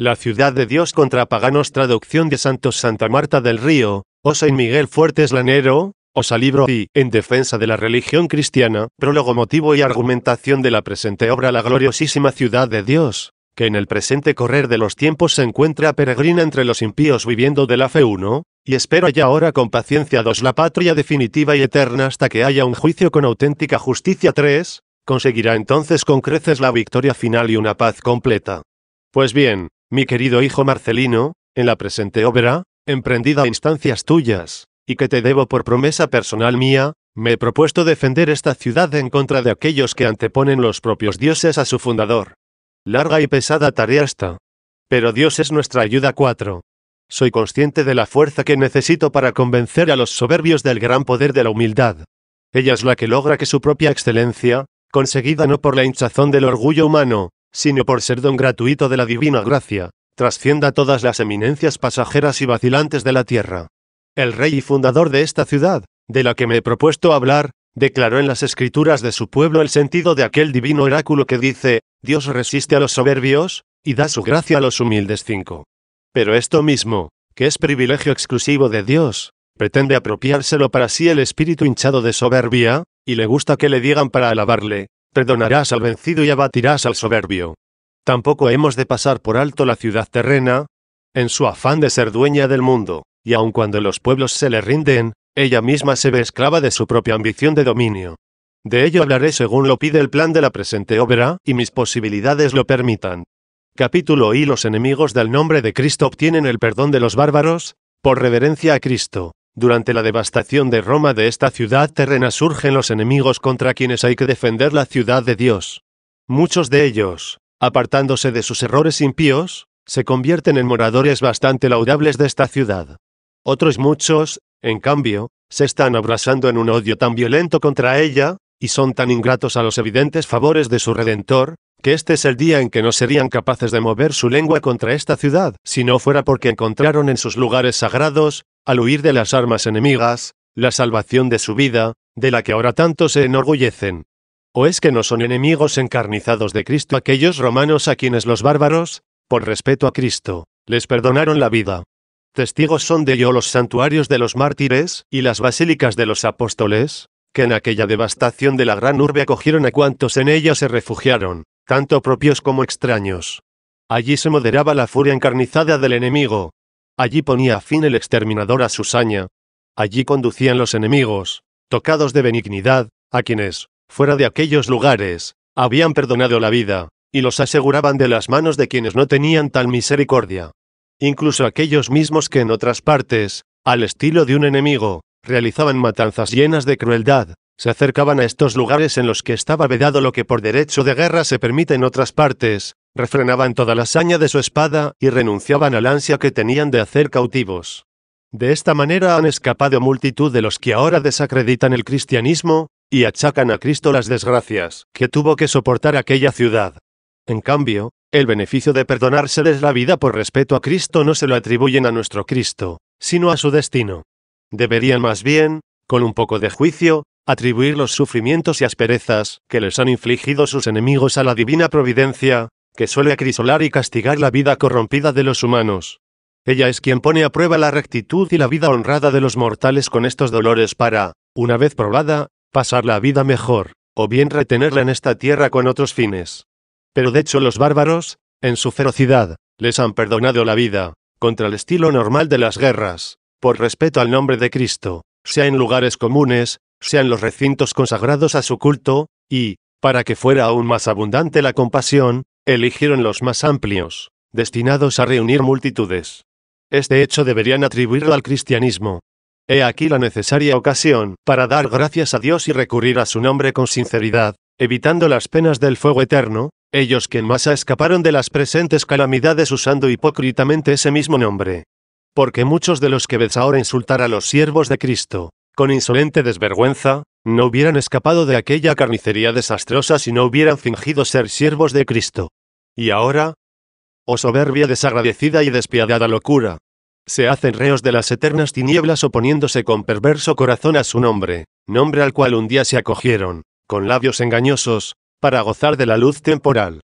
La ciudad de Dios contra paganos. Traducción de Santos Santa Marta del Río, o Saint Miguel Fuertes Lanero, Osa libro I, en defensa de la religión cristiana, prólogo, motivo y argumentación de la presente obra. La gloriosísima ciudad de Dios, que en el presente correr de los tiempos se encuentra peregrina entre los impíos viviendo de la fe 1, y espera ya ahora con paciencia 2 la patria definitiva y eterna hasta que haya un juicio con auténtica justicia 3, conseguirá entonces con creces la victoria final y una paz completa. Pues bien, mi querido hijo Marcelino, en la presente obra, emprendida a instancias tuyas, y que te debo por promesa personal mía, me he propuesto defender esta ciudad en contra de aquellos que anteponen los propios dioses a su fundador. Larga y pesada tarea esta. Pero Dios es nuestra ayuda. 4. Soy consciente de la fuerza que necesito para convencer a los soberbios del gran poder de la humildad. Ella es la que logra que su propia excelencia, conseguida no por la hinchazón del orgullo humano, sino por ser don gratuito de la divina gracia, trascienda todas las eminencias pasajeras y vacilantes de la tierra. El rey y fundador de esta ciudad, de la que me he propuesto hablar, declaró en las escrituras de su pueblo el sentido de aquel divino oráculo que dice: Dios resiste a los soberbios, y da su gracia a los humildes. 5. Pero esto mismo, que es privilegio exclusivo de Dios, pretende apropiárselo para sí el espíritu hinchado de soberbia, y le gusta que le digan para alabarle: perdonarás al vencido y abatirás al soberbio. Tampoco hemos de pasar por alto la ciudad terrena, en su afán de ser dueña del mundo, y aun cuando los pueblos se le rinden, ella misma se ve esclava de su propia ambición de dominio. De ello hablaré según lo pide el plan de la presente obra, y mis posibilidades lo permitan. Capítulo I. Los enemigos del nombre de Cristo obtienen el perdón de los bárbaros, por reverencia a Cristo. Durante la devastación de Roma de esta ciudad terrena surgen los enemigos contra quienes hay que defender la ciudad de Dios. Muchos de ellos, apartándose de sus errores impíos, se convierten en moradores bastante laudables de esta ciudad. Otros muchos, en cambio, se están abrasando en un odio tan violento contra ella, y son tan ingratos a los evidentes favores de su Redentor, que este es el día en que no serían capaces de mover su lengua contra esta ciudad, si no fuera porque encontraron en sus lugares sagrados, al huir de las armas enemigas, la salvación de su vida, de la que ahora tanto se enorgullecen. ¿O es que no son enemigos encarnizados de Cristo aquellos romanos a quienes los bárbaros, por respeto a Cristo, les perdonaron la vida? Testigos son de ello los santuarios de los mártires, y las basílicas de los apóstoles, que en aquella devastación de la gran urbe acogieron a cuantos en ella se refugiaron, tanto propios como extraños. Allí se moderaba la furia encarnizada del enemigo. Allí ponía fin el exterminador a su saña. Allí conducían los enemigos, tocados de benignidad, a quienes, fuera de aquellos lugares, habían perdonado la vida, y los aseguraban de las manos de quienes no tenían tal misericordia. Incluso aquellos mismos que en otras partes, al estilo de un enemigo, realizaban matanzas llenas de crueldad, se acercaban a estos lugares en los que estaba vedado lo que por derecho de guerra se permite en otras partes, refrenaban toda la saña de su espada y renunciaban al ansia que tenían de hacer cautivos. De esta manera han escapado multitud de los que ahora desacreditan el cristianismo, y achacan a Cristo las desgracias que tuvo que soportar aquella ciudad. En cambio, el beneficio de perdonárseles la vida por respeto a Cristo no se lo atribuyen a nuestro Cristo, sino a su destino. Deberían más bien, con un poco de juicio, atribuir los sufrimientos y asperezas que les han infligido sus enemigos a la divina providencia, que suele acrisolar y castigar la vida corrompida de los humanos. Ella es quien pone a prueba la rectitud y la vida honrada de los mortales con estos dolores para, una vez probada, pasar la vida mejor, o bien retenerla en esta tierra con otros fines. Pero de hecho los bárbaros, en su ferocidad, les han perdonado la vida, contra el estilo normal de las guerras, por respeto al nombre de Cristo, sea en lugares comunes, sea en los recintos consagrados a su culto, y, para que fuera aún más abundante la compasión, eligieron los más amplios, destinados a reunir multitudes. Este hecho deberían atribuirlo al cristianismo. He aquí la necesaria ocasión para dar gracias a Dios y recurrir a su nombre con sinceridad, evitando las penas del fuego eterno, ellos que en masa escaparon de las presentes calamidades usando hipócritamente ese mismo nombre. Porque muchos de los que ves ahora insultar a los siervos de Cristo, con insolente desvergüenza, no hubieran escapado de aquella carnicería desastrosa si no hubieran fingido ser siervos de Cristo. Y ahora, oh soberbia desagradecida y despiadada locura, se hacen reos de las eternas tinieblas oponiéndose con perverso corazón a su nombre, nombre al cual un día se acogieron, con labios engañosos, para gozar de la luz temporal.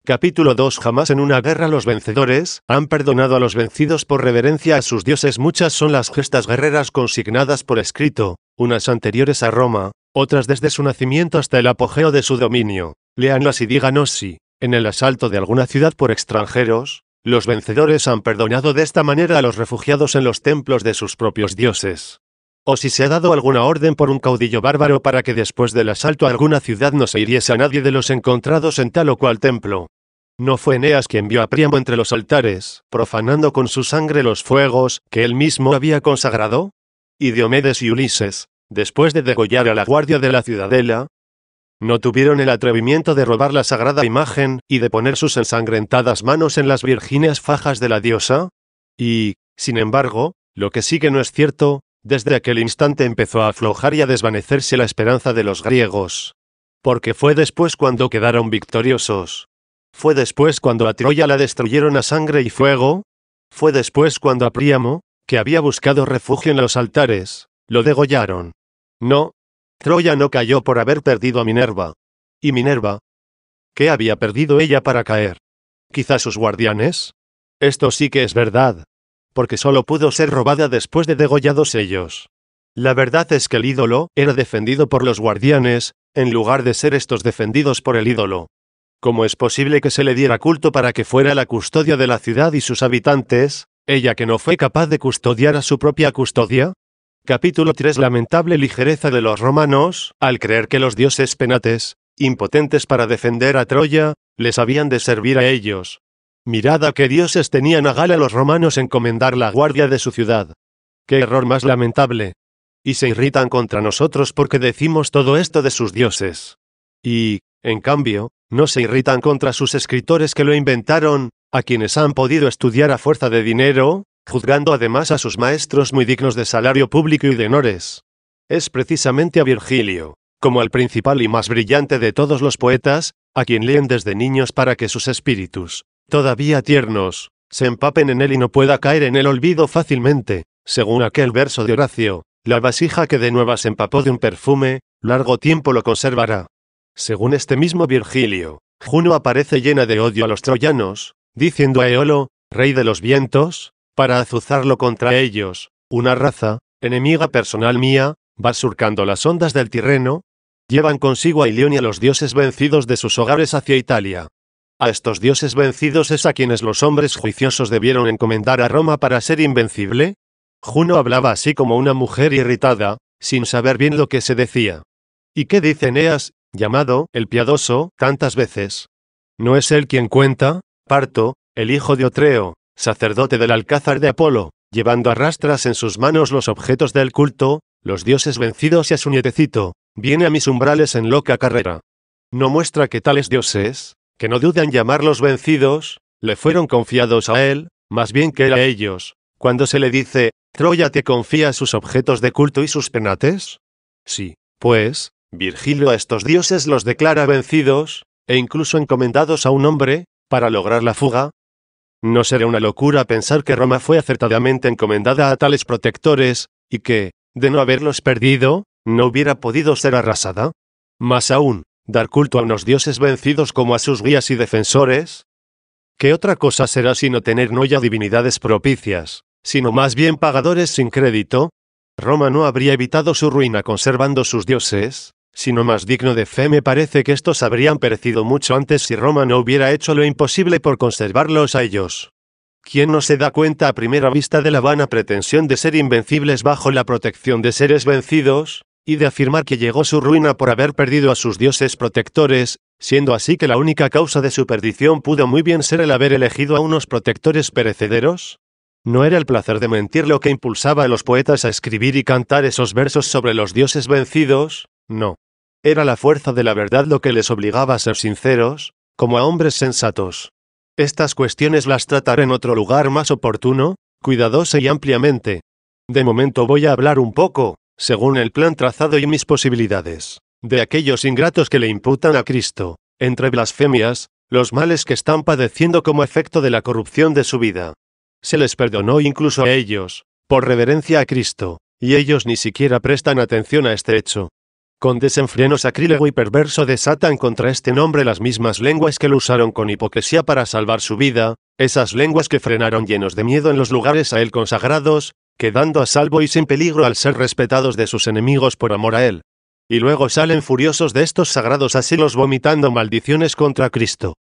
Capítulo 2. Jamás en una guerra los vencedores han perdonado a los vencidos por reverencia a sus dioses. Muchas son las gestas guerreras consignadas por escrito, unas anteriores a Roma, otras desde su nacimiento hasta el apogeo de su dominio. Léanlas y díganos si, en el asalto de alguna ciudad por extranjeros, los vencedores han perdonado de esta manera a los refugiados en los templos de sus propios dioses. O si se ha dado alguna orden por un caudillo bárbaro para que después del asalto a alguna ciudad no se hiriese a nadie de los encontrados en tal o cual templo. ¿No fue Eneas quien vio a Príamo entre los altares, profanando con su sangre los fuegos que él mismo había consagrado? ¿Y Diomedes y Ulises, después de degollar a la guardia de la ciudadela, no tuvieron el atrevimiento de robar la sagrada imagen y de poner sus ensangrentadas manos en las virgíneas fajas de la diosa? Y, sin embargo, lo que sí que no es cierto, desde aquel instante empezó a aflojar y a desvanecerse la esperanza de los griegos. Porque fue después cuando quedaron victoriosos. Fue después cuando a Troya la destruyeron a sangre y fuego. Fue después cuando a Príamo, que había buscado refugio en los altares, lo degollaron. No, Troya no cayó por haber perdido a Minerva. ¿Y Minerva? ¿Qué había perdido ella para caer? ¿Quizá sus guardianes? Esto sí que es verdad. Porque solo pudo ser robada después de degollados ellos. La verdad es que el ídolo era defendido por los guardianes, en lugar de ser estos defendidos por el ídolo. ¿Cómo es posible que se le diera culto para que fuera la custodia de la ciudad y sus habitantes, ella que no fue capaz de custodiar a su propia custodia? Capítulo 3. Lamentable ligereza de los romanos, al creer que los dioses penates, impotentes para defender a Troya, les habían de servir a ellos. Mirad a qué dioses tenían a gala los romanos encomendar la guardia de su ciudad. ¡Qué error más lamentable! Y se irritan contra nosotros porque decimos todo esto de sus dioses. Y, en cambio, no se irritan contra sus escritores que lo inventaron, a quienes han podido estudiar a fuerza de dinero, juzgando además a sus maestros muy dignos de salario público y de honores. Es precisamente a Virgilio, como al principal y más brillante de todos los poetas, a quien leen desde niños para que sus espíritus, todavía tiernos, se empapen en él y no pueda caer en el olvido fácilmente, según aquel verso de Horacio, la vasija que de nueva se empapó de un perfume, largo tiempo lo conservará. Según este mismo Virgilio, Juno aparece llena de odio a los troyanos, diciendo a Eolo, rey de los vientos, para azuzarlo contra ellos, una raza, enemiga personal mía, va surcando las ondas del Tirreno, llevan consigo a Ilión y a los dioses vencidos de sus hogares hacia Italia. A estos dioses vencidos es a quienes los hombres juiciosos debieron encomendar a Roma para ser invencible. Juno hablaba así como una mujer irritada, sin saber bien lo que se decía. ¿Y qué dice Eneas, llamado el piadoso, tantas veces? ¿No es él quien cuenta, Parto, el hijo de Otreo, sacerdote del alcázar de Apolo, llevando a rastras en sus manos los objetos del culto, los dioses vencidos y a su nietecito, viene a mis umbrales en loca carrera? ¿No muestra que tales dioses, que no dudan llamarlos vencidos, le fueron confiados a él, más bien que él a ellos, cuando se le dice, Troya te confía sus objetos de culto y sus penates? Sí, pues, Virgilio a estos dioses los declara vencidos, e incluso encomendados a un hombre, para lograr la fuga. ¿No será una locura pensar que Roma fue acertadamente encomendada a tales protectores, y que, de no haberlos perdido, no hubiera podido ser arrasada? Más aún, dar culto a unos dioses vencidos como a sus guías y defensores. ¿Qué otra cosa será sino tener no ya divinidades propicias, sino más bien pagadores sin crédito? Roma no habría evitado su ruina conservando sus dioses, sino más digno de fe me parece que estos habrían perecido mucho antes si Roma no hubiera hecho lo imposible por conservarlos a ellos. ¿Quién no se da cuenta a primera vista de la vana pretensión de ser invencibles bajo la protección de seres vencidos, y de afirmar que llegó su ruina por haber perdido a sus dioses protectores, siendo así que la única causa de su perdición pudo muy bien ser el haber elegido a unos protectores perecederos? ¿No era el placer de mentir lo que impulsaba a los poetas a escribir y cantar esos versos sobre los dioses vencidos? No. Era la fuerza de la verdad lo que les obligaba a ser sinceros, como a hombres sensatos. Estas cuestiones las trataré en otro lugar más oportuno, cuidadosa y ampliamente. De momento voy a hablar un poco, según el plan trazado y mis posibilidades, de aquellos ingratos que le imputan a Cristo, entre blasfemias, los males que están padeciendo como efecto de la corrupción de su vida. Se les perdonó incluso a ellos, por reverencia a Cristo, y ellos ni siquiera prestan atención a este hecho. Con desenfreno sacrílego y perverso desatan contra este nombre las mismas lenguas que lo usaron con hipocresía para salvar su vida, esas lenguas que frenaron llenos de miedo en los lugares a él consagrados, quedando a salvo y sin peligro al ser respetados de sus enemigos por amor a él. Y luego salen furiosos de estos sagrados asilos vomitando maldiciones contra Cristo.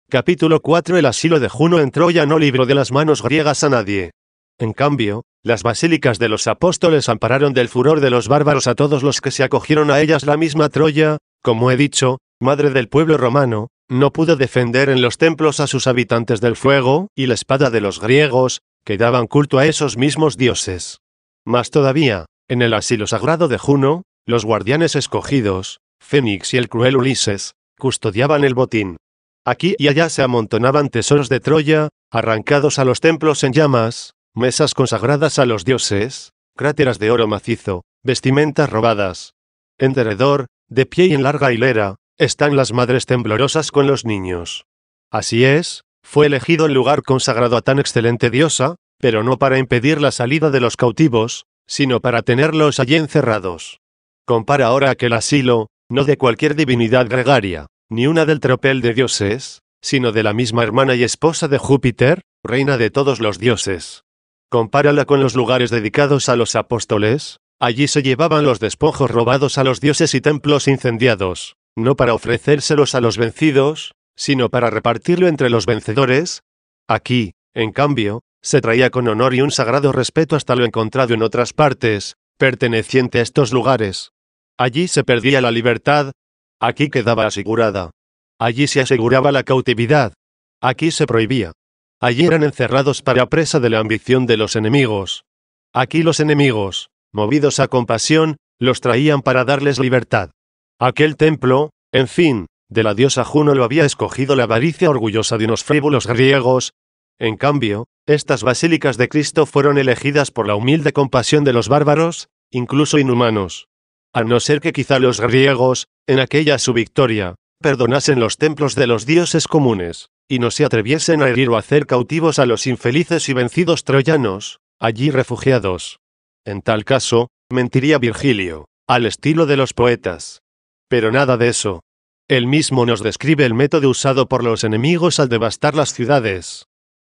Capítulo 4. El asilo de Juno en Troya no libró de las manos griegas a nadie. En cambio, las basílicas de los apóstoles ampararon del furor de los bárbaros a todos los que se acogieron a ellas. La misma Troya, como he dicho, madre del pueblo romano, no pudo defender en los templos a sus habitantes del fuego y la espada de los griegos, que daban culto a esos mismos dioses. Más todavía, en el asilo sagrado de Juno, los guardianes escogidos, Fénix y el cruel Ulises, custodiaban el botín. Aquí y allá se amontonaban tesoros de Troya, arrancados a los templos en llamas, mesas consagradas a los dioses, cráteras de oro macizo, vestimentas robadas. En derredor, de pie y en larga hilera, están las madres temblorosas con los niños. Así es, fue elegido el lugar consagrado a tan excelente diosa, pero no para impedir la salida de los cautivos, sino para tenerlos allí encerrados. Compara ahora aquel asilo, no de cualquier divinidad gregaria, ni una del tropel de dioses, sino de la misma hermana y esposa de Júpiter, reina de todos los dioses. Compárala con los lugares dedicados a los apóstoles, allí se llevaban los despojos robados a los dioses y templos incendiados, no para ofrecérselos a los vencidos, sino para repartirlo entre los vencedores. Aquí, en cambio, se traía con honor y un sagrado respeto hasta lo encontrado en otras partes, perteneciente a estos lugares. Allí se perdía la libertad, aquí quedaba asegurada. Allí se aseguraba la cautividad, aquí se prohibía. Allí eran encerrados para presa de la ambición de los enemigos. Aquí los enemigos, movidos a compasión, los traían para darles libertad. Aquel templo, en fin, de la diosa Juno lo había escogido la avaricia orgullosa de unos frívolos griegos. En cambio, estas basílicas de Cristo fueron elegidas por la humilde compasión de los bárbaros, incluso inhumanos. A no ser que quizá los griegos, en aquella su victoria, perdonasen los templos de los dioses comunes, y no se atreviesen a herir o hacer cautivos a los infelices y vencidos troyanos, allí refugiados. En tal caso, mentiría Virgilio, al estilo de los poetas. Pero nada de eso. Él mismo nos describe el método usado por los enemigos al devastar las ciudades.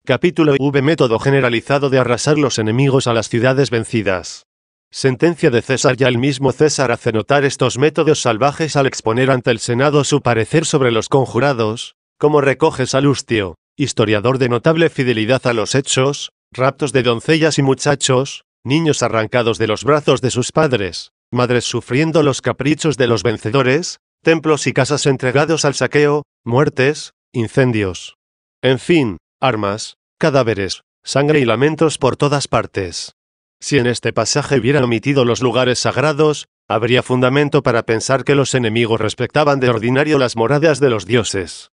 Capítulo V. Método generalizado de arrasar los enemigos a las ciudades vencidas. Sentencia de César. Ya el mismo César hace notar estos métodos salvajes al exponer ante el Senado su parecer sobre los conjurados, como recoge Salustio, historiador de notable fidelidad a los hechos, raptos de doncellas y muchachos, niños arrancados de los brazos de sus padres, madres sufriendo los caprichos de los vencedores, templos y casas entregados al saqueo, muertes, incendios. En fin, armas, cadáveres, sangre y lamentos por todas partes. Si en este pasaje hubieran omitido los lugares sagrados, habría fundamento para pensar que los enemigos respetaban de ordinario las moradas de los dioses.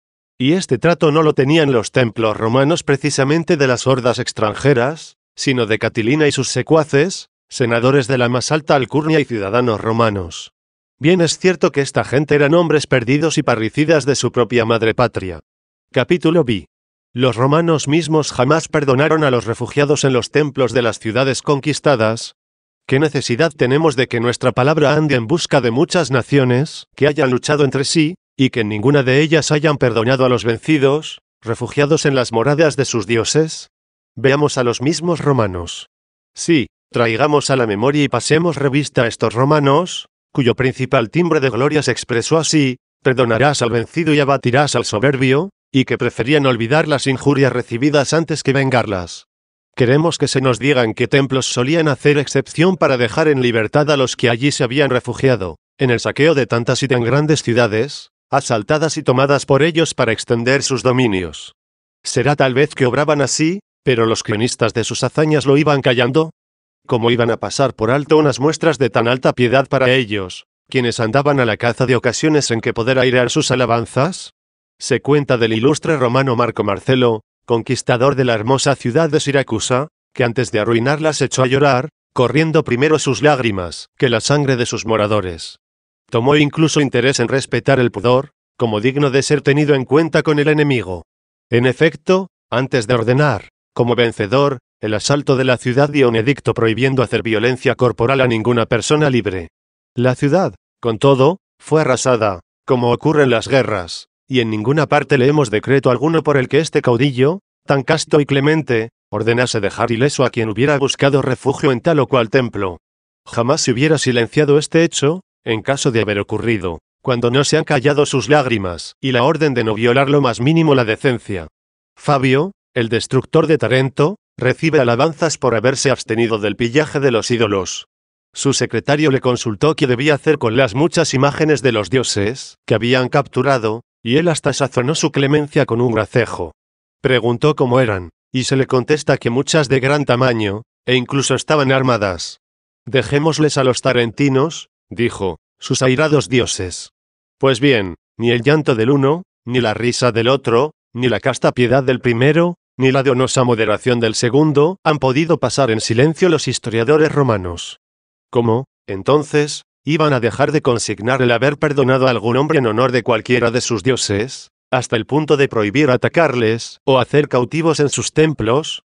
Y este trato no lo tenían los templos romanos precisamente de las hordas extranjeras, sino de Catilina y sus secuaces, senadores de la más alta alcurnia y ciudadanos romanos. Bien es cierto que esta gente eran hombres perdidos y parricidas de su propia madre patria. Capítulo B. Los romanos mismos jamás perdonaron a los refugiados en los templos de las ciudades conquistadas. ¿Qué necesidad tenemos de que nuestra palabra ande en busca de muchas naciones, que hayan luchado entre sí, y que en ninguna de ellas hayan perdonado a los vencidos, refugiados en las moradas de sus dioses? Veamos a los mismos romanos. Sí, traigamos a la memoria y pasemos revista a estos romanos, cuyo principal timbre de gloria se expresó así: perdonarás al vencido y abatirás al soberbio, y que preferían olvidar las injurias recibidas antes que vengarlas. Queremos que se nos diga en qué templos solían hacer excepción para dejar en libertad a los que allí se habían refugiado, en el saqueo de tantas y tan grandes ciudades, asaltadas y tomadas por ellos para extender sus dominios. ¿Será tal vez que obraban así, pero los cronistas de sus hazañas lo iban callando? ¿Cómo iban a pasar por alto unas muestras de tan alta piedad para ellos, quienes andaban a la caza de ocasiones en que poder airear sus alabanzas? Se cuenta del ilustre romano Marco Marcelo, conquistador de la hermosa ciudad de Siracusa, que antes de arruinarla se echó a llorar, corriendo primero sus lágrimas que la sangre de sus moradores. Tomó incluso interés en respetar el pudor, como digno de ser tenido en cuenta con el enemigo. En efecto, antes de ordenar, como vencedor, el asalto de la ciudad dio un edicto prohibiendo hacer violencia corporal a ninguna persona libre. La ciudad, Con todo, fue arrasada, como ocurre en las guerras, y en ninguna parte leemos decreto alguno por el que este caudillo, tan casto y clemente, ordenase dejar ileso a quien hubiera buscado refugio en tal o cual templo. Jamás se hubiera silenciado este hecho, en caso de haber ocurrido, cuando no se han callado sus lágrimas, y la orden de no violar lo más mínimo la decencia. Fabio, el destructor de Tarento, recibe alabanzas por haberse abstenido del pillaje de los ídolos. Su secretario le consultó qué debía hacer con las muchas imágenes de los dioses que habían capturado, y él hasta sazonó su clemencia con un gracejo. Preguntó cómo eran, y se le contesta que muchas de gran tamaño, e incluso estaban armadas. Dejémosles a los tarentinos, dijo, sus airados dioses. Pues bien, ni el llanto del uno, ni la risa del otro, ni la casta piedad del primero, ni la donosa moderación del segundo, han podido pasar en silencio los historiadores romanos. ¿Cómo, entonces, iban a dejar de consignar el haber perdonado a algún hombre en honor de cualquiera de sus dioses, hasta el punto de prohibir atacarles, o hacer cautivos en sus templos?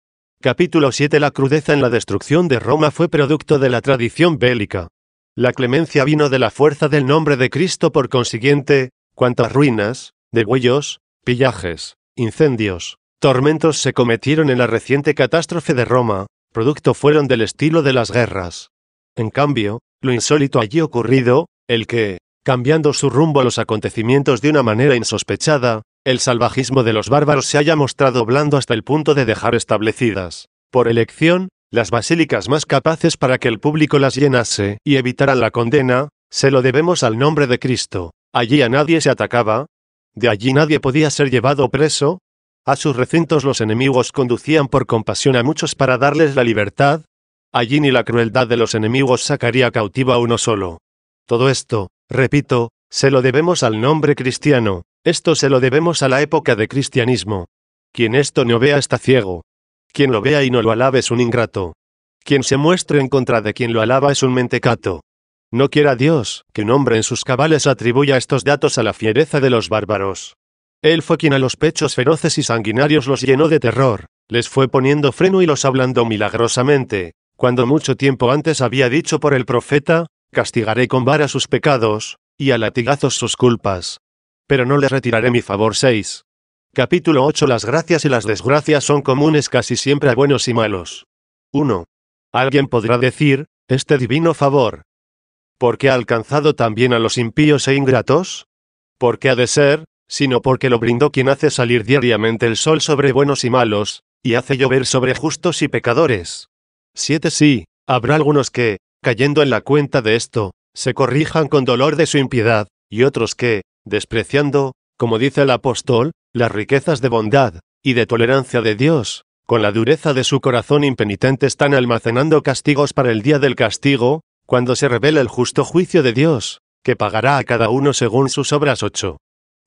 Capítulo 7. La crudeza en la destrucción de Roma fue producto de la tradición bélica. La clemencia vino de la fuerza del nombre de Cristo. Por consiguiente, cuantas ruinas, degüellos, pillajes, incendios, tormentos se cometieron en la reciente catástrofe de Roma, producto fueron del estilo de las guerras. En cambio, lo insólito allí ocurrido, el que, cambiando su rumbo a los acontecimientos de una manera insospechada, el salvajismo de los bárbaros se haya mostrado blando hasta el punto de dejar establecidas, por elección, las basílicas más capaces para que el público las llenase y evitaran la condena, se lo debemos al nombre de Cristo. Allí a nadie se atacaba, de allí nadie podía ser llevado preso, a sus recintos los enemigos conducían por compasión a muchos para darles la libertad, allí ni la crueldad de los enemigos sacaría cautivo a uno solo. Todo esto, repito, se lo debemos al nombre cristiano, esto se lo debemos a la época de cristianismo. Quien esto no vea está ciego. Quien lo vea y no lo alabe es un ingrato. Quien se muestre en contra de quien lo alaba es un mentecato. No quiera Dios que un hombre en sus cabales atribuya estos datos a la fiereza de los bárbaros. Él fue quien a los pechos feroces y sanguinarios los llenó de terror, les fue poniendo freno y los ablandó milagrosamente, cuando mucho tiempo antes había dicho por el profeta, castigaré con vara sus pecados, y a latigazos sus culpas. Pero no les retiraré mi favor. 6. Capítulo 8. Las gracias y las desgracias son comunes casi siempre a buenos y malos. 1. Alguien podrá decir, este divino favor, ¿por qué ha alcanzado también a los impíos e ingratos? ¿Por qué ha de ser, sino porque lo brindó quien hace salir diariamente el sol sobre buenos y malos, y hace llover sobre justos y pecadores? 7. Sí, habrá algunos que, cayendo en la cuenta de esto, se corrijan con dolor de su impiedad, y otros que, despreciando, como dice el apóstol, las riquezas de bondad y de tolerancia de Dios, con la dureza de su corazón impenitente están almacenando castigos para el día del castigo, cuando se revele el justo juicio de Dios, que pagará a cada uno según sus obras. 8.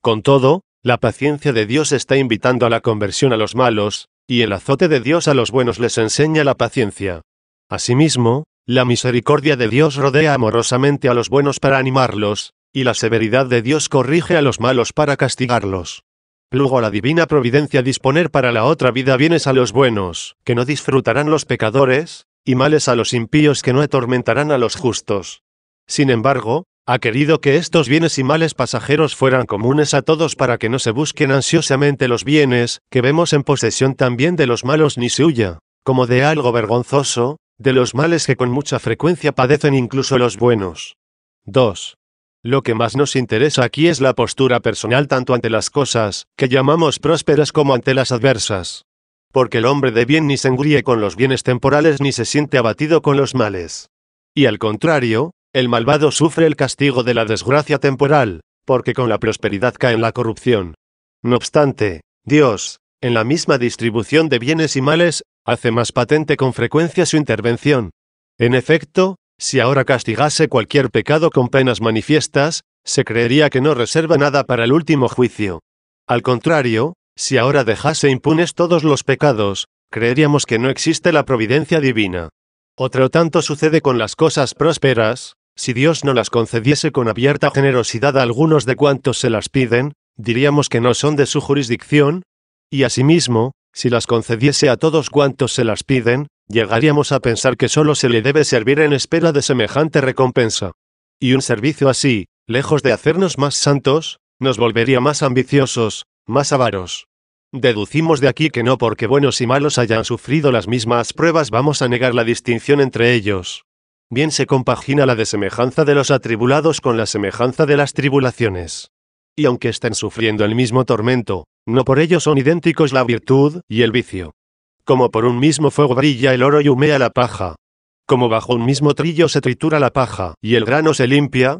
Con todo, la paciencia de Dios está invitando a la conversión a los malos, y el azote de Dios a los buenos les enseña la paciencia. Asimismo, la misericordia de Dios rodea amorosamente a los buenos para animarlos, y la severidad de Dios corrige a los malos para castigarlos. Plugo a la divina providencia disponer para la otra vida bienes a los buenos, que no disfrutarán los pecadores, y males a los impíos que no atormentarán a los justos. Sin embargo, ha querido que estos bienes y males pasajeros fueran comunes a todos para que no se busquen ansiosamente los bienes, que vemos en posesión también de los malos ni se huya, como de algo vergonzoso, de los males que con mucha frecuencia padecen incluso los buenos. 2. Lo que más nos interesa aquí es la postura personal tanto ante las cosas que llamamos prósperas como ante las adversas. Porque el hombre de bien ni se engríe con los bienes temporales ni se siente abatido con los males. Y al contrario, el malvado sufre el castigo de la desgracia temporal, porque con la prosperidad cae en la corrupción. No obstante, Dios, en la misma distribución de bienes y males, hace más patente con frecuencia su intervención. En efecto, si ahora castigase cualquier pecado con penas manifiestas, se creería que no reserva nada para el último juicio. Al contrario, si ahora dejase impunes todos los pecados, creeríamos que no existe la providencia divina. Otro tanto sucede con las cosas prósperas, si Dios no las concediese con abierta generosidad a algunos de cuantos se las piden, diríamos que no son de su jurisdicción, y asimismo, si las concediese a todos cuantos se las piden, llegaríamos a pensar que solo se le debe servir en espera de semejante recompensa. Y un servicio así, lejos de hacernos más santos, nos volvería más ambiciosos, más avaros. Deducimos de aquí que no porque buenos y malos hayan sufrido las mismas pruebas vamos a negar la distinción entre ellos. Bien se compagina la desemejanza de los atribulados con la semejanza de las tribulaciones. Y aunque estén sufriendo el mismo tormento, no por ello son idénticos la virtud y el vicio. Como por un mismo fuego brilla el oro y humea la paja. Como bajo un mismo trillo se tritura la paja y el grano se limpia.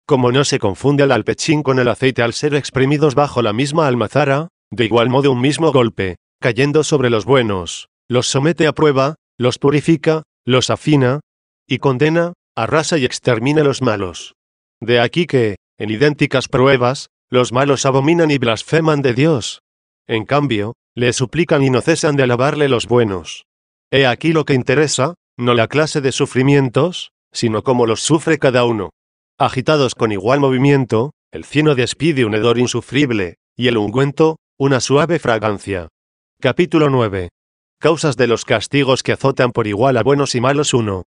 Como no se confunde el alpechín con el aceite al ser exprimidos bajo la misma almazara, de igual modo un mismo golpe, cayendo sobre los buenos, los somete a prueba, los purifica, los afina, y condena, arrasa y extermina a los malos. De aquí que, en idénticas pruebas, los malos abominan y blasfeman de Dios. En cambio, le suplican y no cesan de alabarle los buenos. He aquí lo que interesa, no la clase de sufrimientos, sino cómo los sufre cada uno. Agitados con igual movimiento, el cieno despide un hedor insufrible, y el ungüento, una suave fragancia. Capítulo 9. Causas de los castigos que azotan por igual a buenos y malos 1.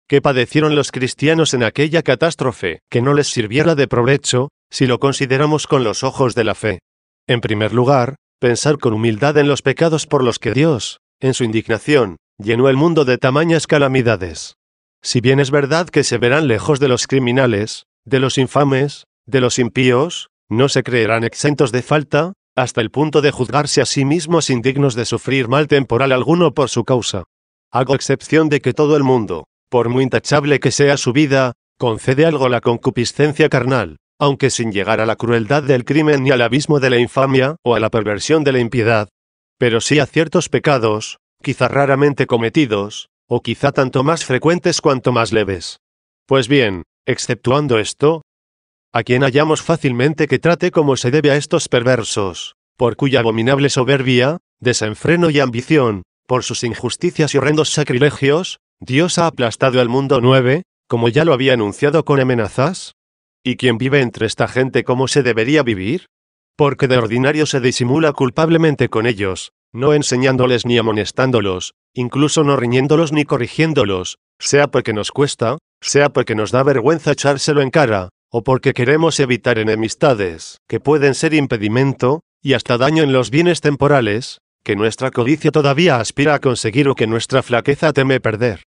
¿Qué padecieron los cristianos en aquella catástrofe, que no les sirviera de provecho, si lo consideramos con los ojos de la fe? En primer lugar, pensar con humildad en los pecados por los que Dios, en su indignación, llenó el mundo de tamañas calamidades. Si bien es verdad que se verán lejos de los criminales, de los infames, de los impíos, no se creerán exentos de falta, hasta el punto de juzgarse a sí mismos indignos de sufrir mal temporal alguno por su causa. Hago excepción de que todo el mundo, por muy intachable que sea su vida, concede algo a la concupiscencia carnal, aunque sin llegar a la crueldad del crimen ni al abismo de la infamia o a la perversión de la impiedad. Pero sí a ciertos pecados, quizá raramente cometidos, o quizá tanto más frecuentes cuanto más leves. Pues bien, exceptuando esto, a quien hallamos fácilmente que trate como se debe a estos perversos, por cuya abominable soberbia, desenfreno y ambición, por sus injusticias y horrendos sacrilegios, Dios ha aplastado al mundo 9, como ya lo había anunciado con amenazas. ¿Y quién vive entre esta gente como se debería vivir? Porque de ordinario se disimula culpablemente con ellos, no enseñándoles ni amonestándolos, incluso no riñéndolos ni corrigiéndolos, sea porque nos cuesta, sea porque nos da vergüenza echárselo en cara, o porque queremos evitar enemistades, que pueden ser impedimento, y hasta daño en los bienes temporales, que nuestra codicia todavía aspira a conseguir o que nuestra flaqueza teme perder.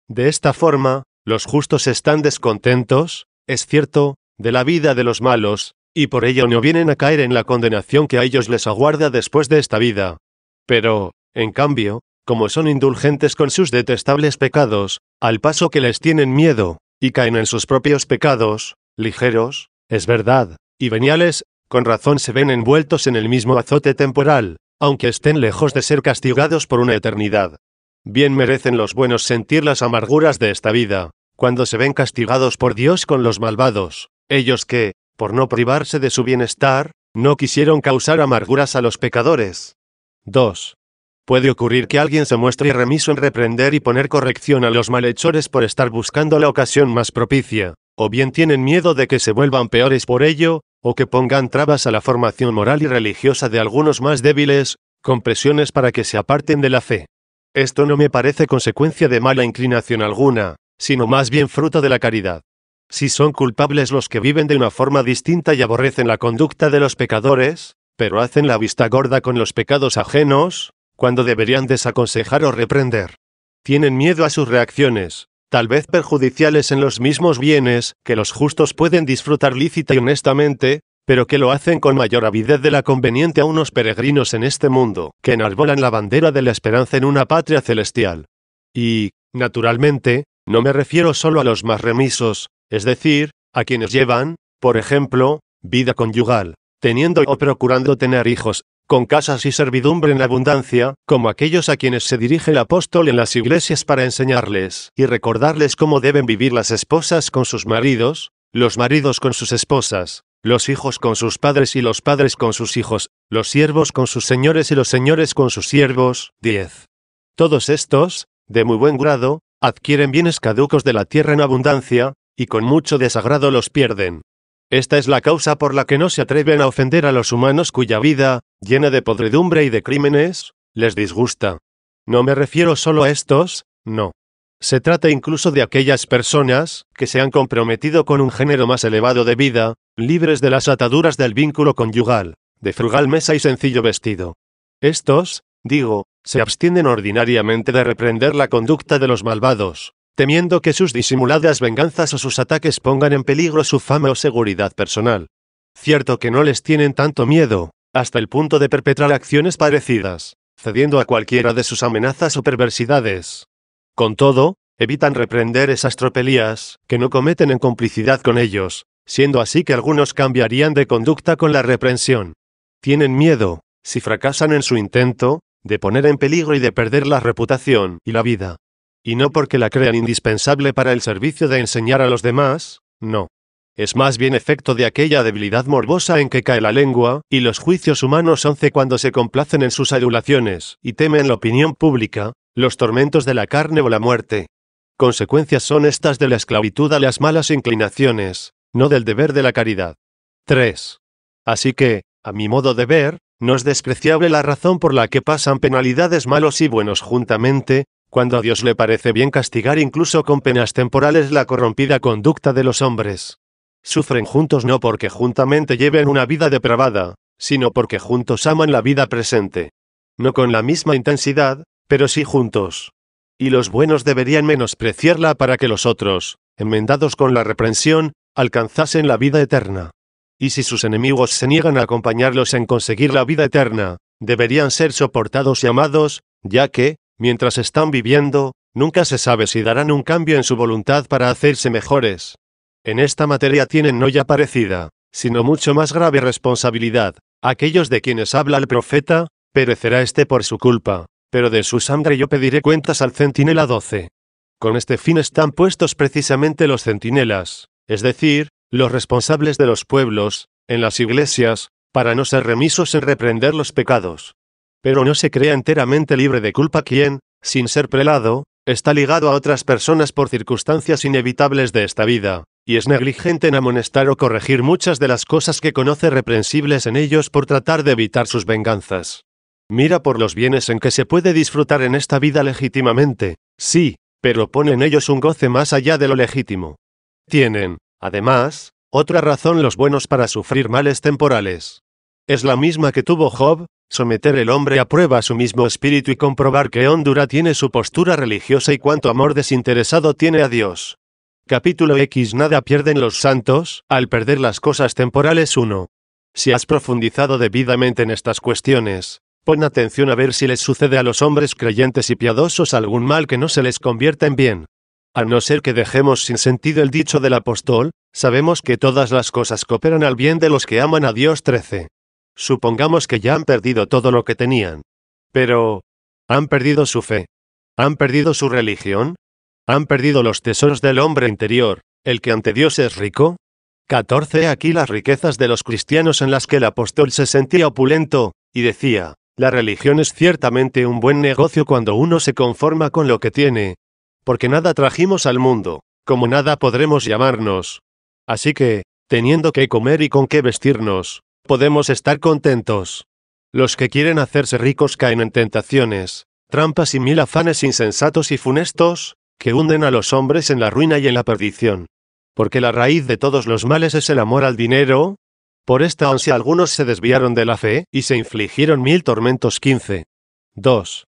De esta forma, los justos están descontentos, es cierto, de la vida de los malos, y por ello no vienen a caer en la condenación que a ellos les aguarda después de esta vida. Pero, en cambio, como son indulgentes con sus detestables pecados, al paso que les tienen miedo, y caen en sus propios pecados, ligeros, es verdad, y veniales, con razón se ven envueltos en el mismo azote temporal, aunque estén lejos de ser castigados por una eternidad. Bien merecen los buenos sentir las amarguras de esta vida, cuando se ven castigados por Dios con los malvados, ellos que, por no privarse de su bienestar, no quisieron causar amarguras a los pecadores. 2. Puede ocurrir que alguien se muestre remiso en reprender y poner corrección a los malhechores por estar buscando la ocasión más propicia, o bien tienen miedo de que se vuelvan peores por ello, o que pongan trabas a la formación moral y religiosa de algunos más débiles, con presiones para que se aparten de la fe. Esto no me parece consecuencia de mala inclinación alguna, sino más bien fruto de la caridad. Si son culpables los que viven de una forma distinta y aborrecen la conducta de los pecadores, pero hacen la vista gorda con los pecados ajenos, cuando deberían desaconsejar o reprender. Tienen miedo a sus reacciones, tal vez perjudiciales en los mismos bienes que los justos pueden disfrutar lícita y honestamente, pero que lo hacen con mayor avidez de la conveniente a unos peregrinos en este mundo, que enarbolan la bandera de la esperanza en una patria celestial. Y, naturalmente, no me refiero solo a los más remisos, es decir, a quienes llevan, por ejemplo, vida conyugal, teniendo o procurando tener hijos, con casas y servidumbre en abundancia, como aquellos a quienes se dirige el apóstol en las iglesias para enseñarles y recordarles cómo deben vivir las esposas con sus maridos, los maridos con sus esposas, los hijos con sus padres y los padres con sus hijos, los siervos con sus señores y los señores con sus siervos. 10. Todos estos, de muy buen grado, adquieren bienes caducos de la tierra en abundancia, y con mucho desagrado los pierden. Esta es la causa por la que no se atreven a ofender a los humanos cuya vida, llena de podredumbre y de crímenes, les disgusta. No me refiero solo a estos, no. Se trata incluso de aquellas personas que se han comprometido con un género más elevado de vida, libres de las ataduras del vínculo conyugal, de frugal mesa y sencillo vestido. Estos, digo, se abstienen ordinariamente de reprender la conducta de los malvados, temiendo que sus disimuladas venganzas o sus ataques pongan en peligro su fama o seguridad personal. Cierto que no les tienen tanto miedo, hasta el punto de perpetrar acciones parecidas, cediendo a cualquiera de sus amenazas o perversidades. Con todo, evitan reprender esas tropelías, que no cometen en complicidad con ellos, siendo así que algunos cambiarían de conducta con la reprensión. Tienen miedo, si fracasan en su intento, de poner en peligro y de perder la reputación y la vida. Y no porque la crean indispensable para el servicio de enseñar a los demás, no. Es más bien efecto de aquella debilidad morbosa en que cae la lengua, y los juicios humanos cuando se complacen en sus adulaciones, y temen la opinión pública, los tormentos de la carne o la muerte. Consecuencias son estas de la esclavitud a las malas inclinaciones, no del deber de la caridad. 3. Así que, a mi modo de ver, no es despreciable la razón por la que pasan penalidades malos y buenos juntamente, cuando a Dios le parece bien castigar incluso con penas temporales la corrompida conducta de los hombres. Sufren juntos no porque juntamente lleven una vida depravada, sino porque juntos aman la vida presente. No con la misma intensidad, pero sí juntos. Y los buenos deberían menospreciarla para que los otros, enmendados con la reprensión, alcanzasen la vida eterna. Y si sus enemigos se niegan a acompañarlos en conseguir la vida eterna, deberían ser soportados y amados, ya que, mientras están viviendo, nunca se sabe si darán un cambio en su voluntad para hacerse mejores. En esta materia tienen no ya parecida, sino mucho más grave responsabilidad, aquellos de quienes habla el profeta, perecerá este por su culpa, pero de su sangre yo pediré cuentas al centinela 12. Con este fin están puestos precisamente los centinelas, es decir, los responsables de los pueblos, en las iglesias, para no ser remisos en reprender los pecados. Pero no se crea enteramente libre de culpa quien, sin ser prelado, está ligado a otras personas por circunstancias inevitables de esta vida, y es negligente en amonestar o corregir muchas de las cosas que conoce reprensibles en ellos por tratar de evitar sus venganzas. Mira por los bienes en que se puede disfrutar en esta vida legítimamente, sí, pero pone en ellos un goce más allá de lo legítimo. Tienen, además, otra razón los buenos para sufrir males temporales. Es la misma que tuvo Job, someter el hombre a prueba a su mismo espíritu y comprobar qué hondura tiene su postura religiosa y cuánto amor desinteresado tiene a Dios. Capítulo X. Nada pierden los santos, al perder las cosas temporales. 1. Si has profundizado debidamente en estas cuestiones, pon atención a ver si les sucede a los hombres creyentes y piadosos algún mal que no se les convierta en bien. A no ser que dejemos sin sentido el dicho del apóstol, sabemos que todas las cosas cooperan al bien de los que aman a Dios. 13. Supongamos que ya han perdido todo lo que tenían. Pero, ¿han perdido su fe? ¿Han perdido su religión? ¿Han perdido los tesoros del hombre interior, el que ante Dios es rico? 14. Aquí las riquezas de los cristianos en las que el apóstol se sentía opulento, y decía, la religión es ciertamente un buen negocio cuando uno se conforma con lo que tiene. Porque nada trajimos al mundo, como nada podremos llamarnos. Así que, teniendo qué comer y con qué vestirnos, podemos estar contentos. Los que quieren hacerse ricos caen en tentaciones, trampas y mil afanes insensatos y funestos, que hunden a los hombres en la ruina y en la perdición. Porque la raíz de todos los males es el amor al dinero. Por esta ansia algunos se desviaron de la fe y se infligieron 1000 tormentos. 15. 2.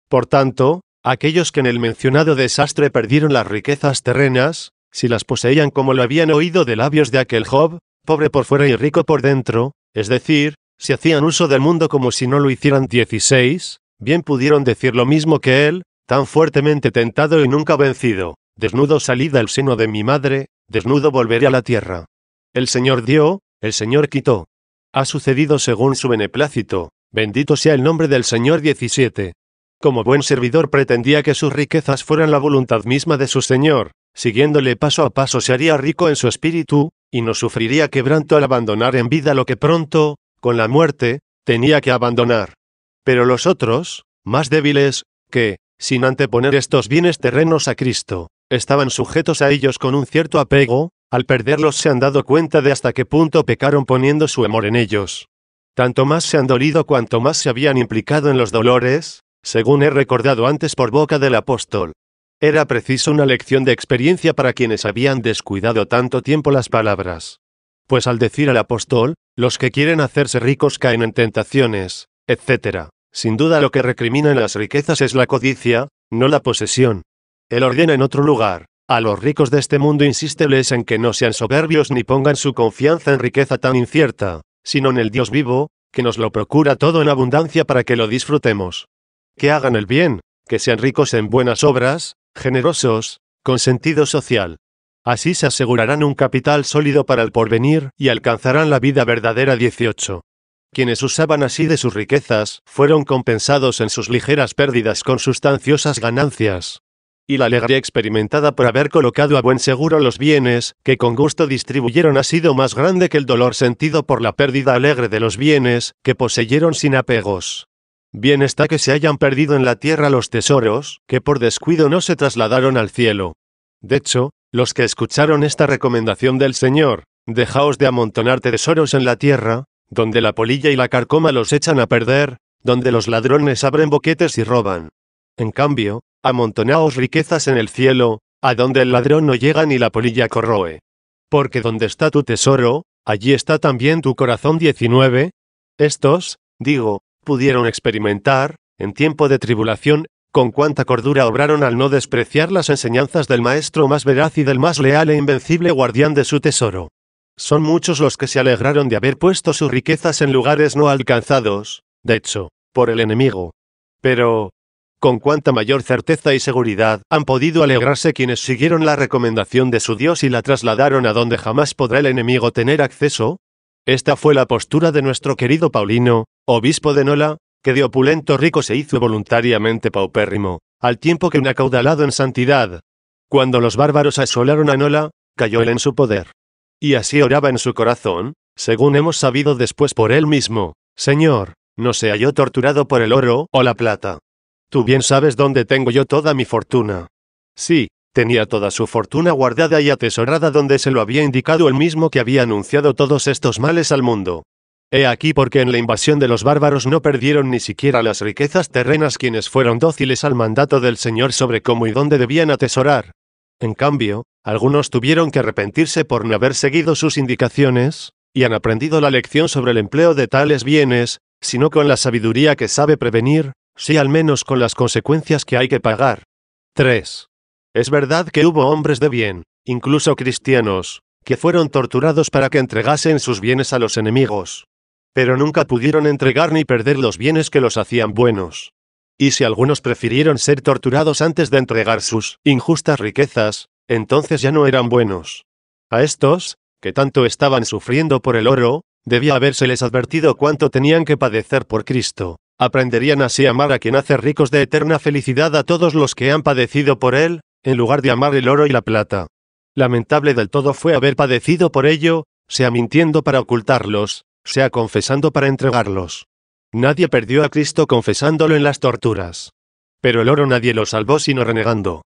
Por tanto, aquellos que en el mencionado desastre perdieron las riquezas terrenas, si las poseían como lo habían oído de labios de aquel Job, pobre por fuera y rico por dentro, es decir, si hacían uso del mundo como si no lo hicieran. 16. Bien pudieron decir lo mismo que él, tan fuertemente tentado y nunca vencido, desnudo salí del seno de mi madre, desnudo volveré a la tierra. El Señor dio, el Señor quitó. Ha sucedido según su beneplácito, bendito sea el nombre del Señor. 17. Como buen servidor pretendía que sus riquezas fueran la voluntad misma de su Señor, siguiéndole paso a paso se haría rico en su espíritu, y no sufriría quebranto al abandonar en vida lo que pronto, con la muerte, tenía que abandonar. Pero los otros, más débiles, que, sin anteponer estos bienes terrenos a Cristo, estaban sujetos a ellos con un cierto apego, al perderlos se han dado cuenta de hasta qué punto pecaron poniendo su amor en ellos. Tanto más se han dolido cuanto más se habían implicado en los dolores, según he recordado antes por boca del apóstol. Era preciso una lección de experiencia para quienes habían descuidado tanto tiempo las palabras. Pues al decir al apóstol, los que quieren hacerse ricos caen en tentaciones, etc. Sin duda lo que recrimina en las riquezas es la codicia, no la posesión. Él ordena en otro lugar, a los ricos de este mundo insísteles en que no sean soberbios ni pongan su confianza en riqueza tan incierta, sino en el Dios vivo, que nos lo procura todo en abundancia para que lo disfrutemos. Que hagan el bien, que sean ricos en buenas obras, generosos, con sentido social. Así se asegurarán un capital sólido para el porvenir y alcanzarán la vida verdadera. 18. Quienes usaban así de sus riquezas fueron compensados en sus ligeras pérdidas con sustanciosas ganancias. Y la alegría experimentada por haber colocado a buen seguro los bienes que con gusto distribuyeron ha sido más grande que el dolor sentido por la pérdida alegre de los bienes que poseyeron sin apegos. Bien está que se hayan perdido en la tierra los tesoros, que por descuido no se trasladaron al cielo. De hecho, los que escucharon esta recomendación del Señor, dejaos de amontonar tesoros en la tierra, donde la polilla y la carcoma los echan a perder, donde los ladrones abren boquetes y roban. En cambio, amontonaos riquezas en el cielo, a donde el ladrón no llega ni la polilla corroe. Porque donde está tu tesoro, allí está también tu corazón. 19. Estos, digo, pudieron experimentar, en tiempo de tribulación, con cuánta cordura obraron al no despreciar las enseñanzas del Maestro más veraz y del más leal e invencible guardián de su tesoro. Son muchos los que se alegraron de haber puesto sus riquezas en lugares no alcanzados, de hecho, por el enemigo. Pero, con cuánta mayor certeza y seguridad han podido alegrarse quienes siguieron la recomendación de su Dios y la trasladaron a donde jamás podrá el enemigo tener acceso. Esta fue la postura de nuestro querido Paulino, obispo de Nola, que de opulento rico se hizo voluntariamente paupérrimo, al tiempo que un acaudalado en santidad. Cuando los bárbaros asolaron a Nola, cayó él en su poder. Y así oraba en su corazón, según hemos sabido después por él mismo: Señor, no sea yo torturado por el oro o la plata. Tú bien sabes dónde tengo yo toda mi fortuna. Sí, tenía toda su fortuna guardada y atesorada donde se lo había indicado él mismo que había anunciado todos estos males al mundo. He aquí porque en la invasión de los bárbaros no perdieron ni siquiera las riquezas terrenas quienes fueron dóciles al mandato del Señor sobre cómo y dónde debían atesorar. En cambio, algunos tuvieron que arrepentirse por no haber seguido sus indicaciones, y han aprendido la lección sobre el empleo de tales bienes, sino con la sabiduría que sabe prevenir, sí al menos con las consecuencias que hay que pagar. 3. Es verdad que hubo hombres de bien, incluso cristianos, que fueron torturados para que entregasen sus bienes a los enemigos. Pero nunca pudieron entregar ni perder los bienes que los hacían buenos. Y si algunos prefirieron ser torturados antes de entregar sus injustas riquezas, entonces ya no eran buenos. A estos, que tanto estaban sufriendo por el oro, debía habérseles advertido cuánto tenían que padecer por Cristo. Aprenderían así a amar a quien hace ricos de eterna felicidad a todos los que han padecido por él, en lugar de amar el oro y la plata. Lamentable del todo fue haber padecido por ello, sea mintiendo para ocultarlos, sea confesando para entregarlos. Nadie perdió a Cristo confesándolo en las torturas. Pero el oro nadie lo salvó sino renegando.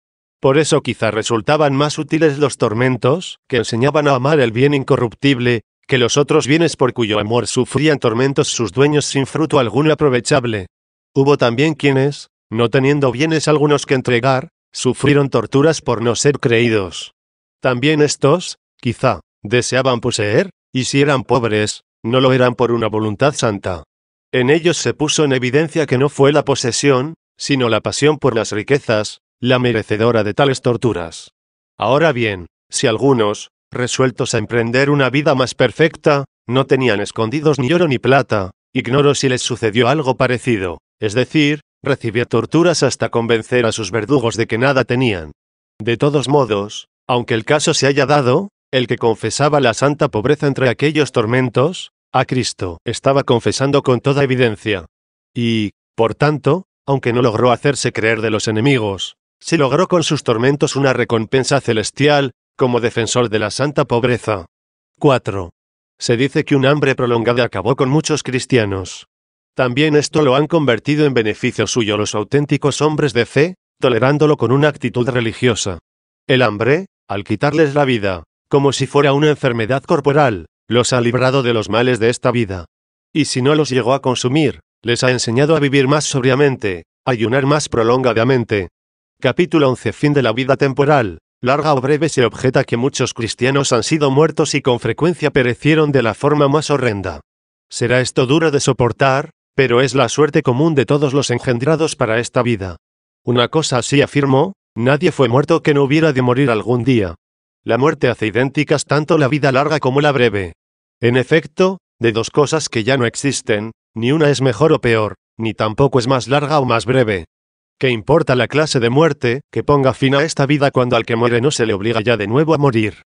Por eso quizá resultaban más útiles los tormentos, que enseñaban a amar el bien incorruptible, que los otros bienes por cuyo amor sufrían tormentos sus dueños sin fruto alguno aprovechable. Hubo también quienes, no teniendo bienes algunos que entregar, sufrieron torturas por no ser creídos. También estos, quizá, deseaban poseer, y si eran pobres, no lo eran por una voluntad santa. En ellos se puso en evidencia que no fue la posesión, sino la pasión por las riquezas, la merecedora de tales torturas. Ahora bien, si algunos, resueltos a emprender una vida más perfecta, no tenían escondidos ni oro ni plata, ignoro si les sucedió algo parecido, es decir, recibir torturas hasta convencer a sus verdugos de que nada tenían. De todos modos, aunque el caso se haya dado, el que confesaba la santa pobreza entre aquellos tormentos, a Cristo estaba confesando con toda evidencia. Y, por tanto, aunque no logró hacerse creer de los enemigos, sí logró con sus tormentos una recompensa celestial, como defensor de la santa pobreza. 4. Se dice que un hambre prolongada acabó con muchos cristianos. También esto lo han convertido en beneficio suyo los auténticos hombres de fe, tolerándolo con una actitud religiosa. El hambre, al quitarles la vida, como si fuera una enfermedad corporal, los ha librado de los males de esta vida. Y si no los llegó a consumir, les ha enseñado a vivir más sobriamente, a ayunar más prolongadamente. Capítulo 11. Fin de la vida temporal. Larga o breve. Se objeta que muchos cristianos han sido muertos y con frecuencia perecieron de la forma más horrenda. Será esto duro de soportar, pero es la suerte común de todos los engendrados para esta vida. Una cosa así afirmó: nadie fue muerto que no hubiera de morir algún día. La muerte hace idénticas tanto la vida larga como la breve. En efecto, de dos cosas que ya no existen, ni una es mejor o peor, ni tampoco es más larga o más breve. ¿Qué importa la clase de muerte que ponga fin a esta vida cuando al que muere no se le obliga ya de nuevo a morir?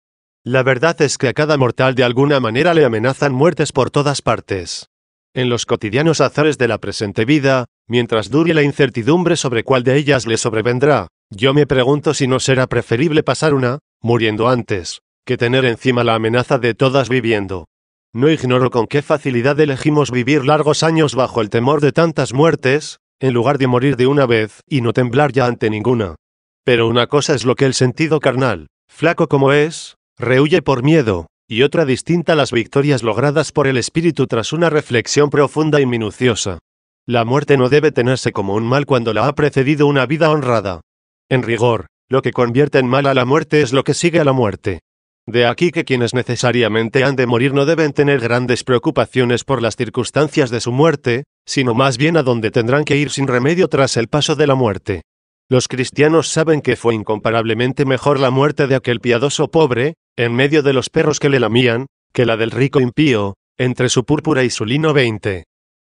La verdad es que a cada mortal de alguna manera le amenazan muertes por todas partes. En los cotidianos azares de la presente vida, mientras dure la incertidumbre sobre cuál de ellas le sobrevendrá, yo me pregunto si no será preferible pasar una, muriendo antes, que tener encima la amenaza de todas viviendo. No ignoro con qué facilidad elegimos vivir largos años bajo el temor de tantas muertes, en lugar de morir de una vez y no temblar ya ante ninguna. Pero una cosa es lo que el sentido carnal, flaco como es, rehuye por miedo, y otra distinta las victorias logradas por el espíritu tras una reflexión profunda y minuciosa. La muerte no debe tenerse como un mal cuando la ha precedido una vida honrada. En rigor, lo que convierte en mal a la muerte es lo que sigue a la muerte. De aquí que quienes necesariamente han de morir no deben tener grandes preocupaciones por las circunstancias de su muerte, sino más bien a donde tendrán que ir sin remedio tras el paso de la muerte. Los cristianos saben que fue incomparablemente mejor la muerte de aquel piadoso pobre, en medio de los perros que le lamían, que la del rico impío, entre su púrpura y su lino 20.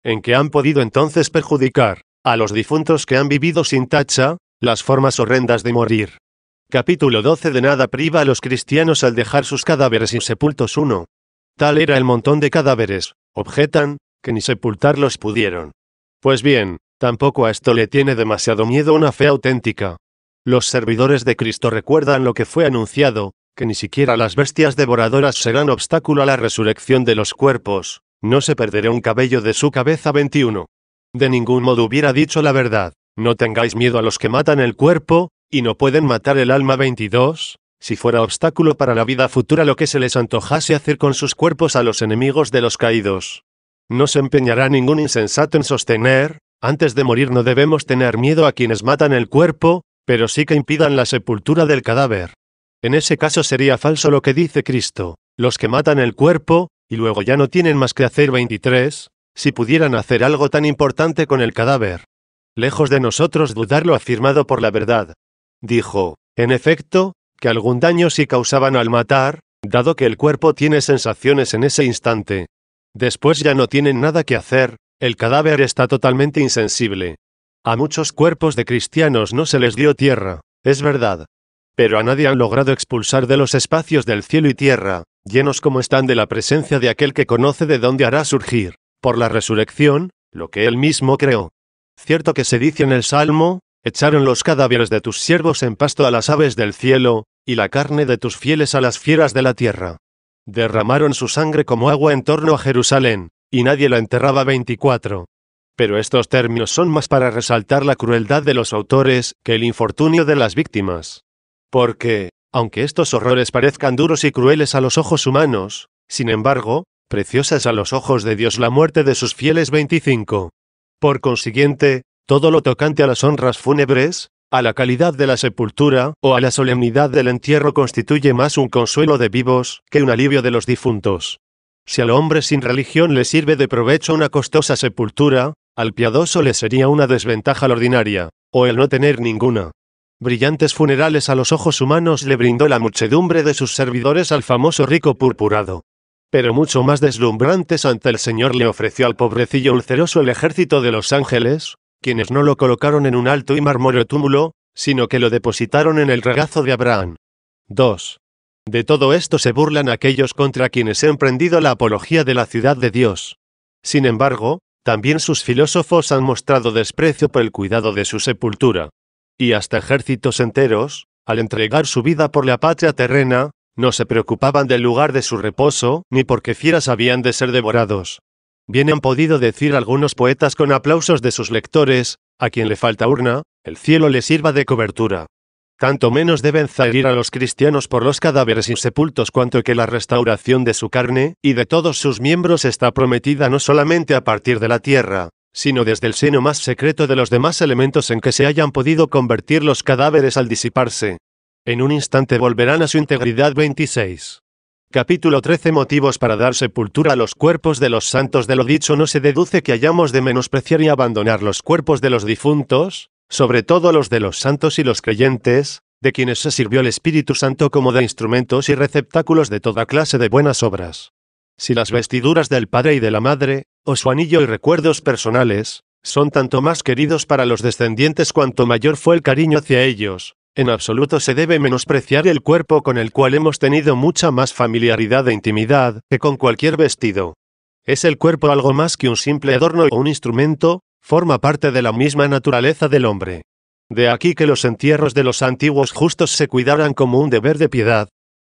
En que han podido entonces perjudicar a los difuntos que han vivido sin tacha, las formas horrendas de morir. Capítulo 12. De nada priva a los cristianos al dejar sus cadáveres insepultos. 1. Tal era el montón de cadáveres, objetan, que ni sepultarlos pudieron. Pues bien, tampoco a esto le tiene demasiado miedo una fe auténtica. Los servidores de Cristo recuerdan lo que fue anunciado, que ni siquiera las bestias devoradoras serán obstáculo a la resurrección de los cuerpos, no se perderá un cabello de su cabeza. 21. De ningún modo hubiera dicho la verdad, no tengáis miedo a los que matan el cuerpo, y no pueden matar el alma. 22. Si fuera obstáculo para la vida futura lo que se les antojase hacer con sus cuerpos a los enemigos de los caídos, no se empeñará ningún insensato en sostener: antes de morir no debemos tener miedo a quienes matan el cuerpo, pero sí que impidan la sepultura del cadáver. En ese caso sería falso lo que dice Cristo: los que matan el cuerpo, y luego ya no tienen más que hacer. 23. Si pudieran hacer algo tan importante con el cadáver. Lejos de nosotros dudar lo afirmado por la verdad. Dijo, en efecto, que algún daño sí causaban al matar, dado que el cuerpo tiene sensaciones en ese instante. Después ya no tienen nada que hacer, el cadáver está totalmente insensible. A muchos cuerpos de cristianos no se les dio tierra, es verdad. Pero a nadie han logrado expulsar de los espacios del cielo y tierra, llenos como están de la presencia de aquel que conoce de dónde hará surgir, por la resurrección, lo que él mismo creó. Cierto que se dice en el Salmo: echaron los cadáveres de tus siervos en pasto a las aves del cielo, y la carne de tus fieles a las fieras de la tierra. Derramaron su sangre como agua en torno a Jerusalén, y nadie la enterraba. 24. Pero estos términos son más para resaltar la crueldad de los autores que el infortunio de las víctimas. Porque, aunque estos horrores parezcan duros y crueles a los ojos humanos, sin embargo, preciosa es a los ojos de Dios la muerte de sus fieles. 25. Por consiguiente, todo lo tocante a las honras fúnebres, a la calidad de la sepultura, o a la solemnidad del entierro constituye más un consuelo de vivos, que un alivio de los difuntos. Si al hombre sin religión le sirve de provecho una costosa sepultura, al piadoso le sería una desventaja la ordinaria, o el no tener ninguna. Brillantes funerales a los ojos humanos le brindó la muchedumbre de sus servidores al famoso rico purpurado. Pero mucho más deslumbrantes ante el Señor le ofreció al pobrecillo ulceroso el ejército de los ángeles, quienes no lo colocaron en un alto y marmóreo túmulo, sino que lo depositaron en el regazo de Abraham. 2. De todo esto se burlan aquellos contra quienes he emprendido la apología de la ciudad de Dios. Sin embargo, también sus filósofos han mostrado desprecio por el cuidado de su sepultura. Y hasta ejércitos enteros, al entregar su vida por la patria terrena, no se preocupaban del lugar de su reposo, ni porque fieras habían de ser devorados. Bien han podido decir algunos poetas con aplausos de sus lectores: a quien le falta urna, el cielo le sirva de cobertura. Tanto menos deben zaherir a los cristianos por los cadáveres insepultos cuanto que la restauración de su carne y de todos sus miembros está prometida no solamente a partir de la tierra, sino desde el seno más secreto de los demás elementos en que se hayan podido convertir los cadáveres al disiparse. En un instante volverán a su integridad. 26. Capítulo 13. Motivos para dar sepultura a los cuerpos de los santos. De lo dicho no se deduce que hayamos de menospreciar y abandonar los cuerpos de los difuntos, sobre todo los de los santos y los creyentes, de quienes se sirvió el Espíritu Santo como de instrumentos y receptáculos de toda clase de buenas obras. Si las vestiduras del padre y de la madre, o su anillo y recuerdos personales, son tanto más queridos para los descendientes cuanto mayor fue el cariño hacia ellos, en absoluto se debe menospreciar el cuerpo con el cual hemos tenido mucha más familiaridad e intimidad que con cualquier vestido. ¿Es el cuerpo algo más que un simple adorno o un instrumento? Forma parte de la misma naturaleza del hombre. De aquí que los entierros de los antiguos justos se cuidaran como un deber de piedad.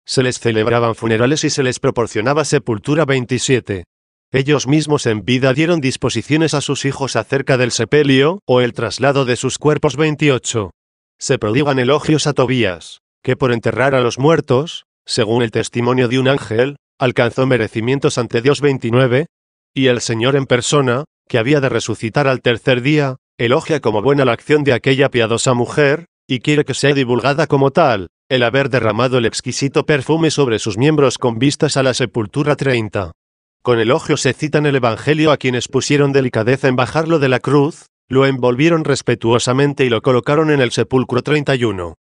Se les celebraban funerales y se les proporcionaba sepultura. 27. Ellos mismos en vida dieron disposiciones a sus hijos acerca del sepelio o el traslado de sus cuerpos. 28. Se prodigan elogios a Tobías, que por enterrar a los muertos, según el testimonio de un ángel, alcanzó merecimientos ante Dios. 29. Y el Señor en persona, que había de resucitar al tercer día, elogia como buena la acción de aquella piadosa mujer, y quiere que sea divulgada como tal, el haber derramado el exquisito perfume sobre sus miembros con vistas a la sepultura. 30. Con elogio se cita en el Evangelio a quienes pusieron delicadeza en bajarlo de la cruz, lo envolvieron respetuosamente y lo colocaron en el sepulcro. 31.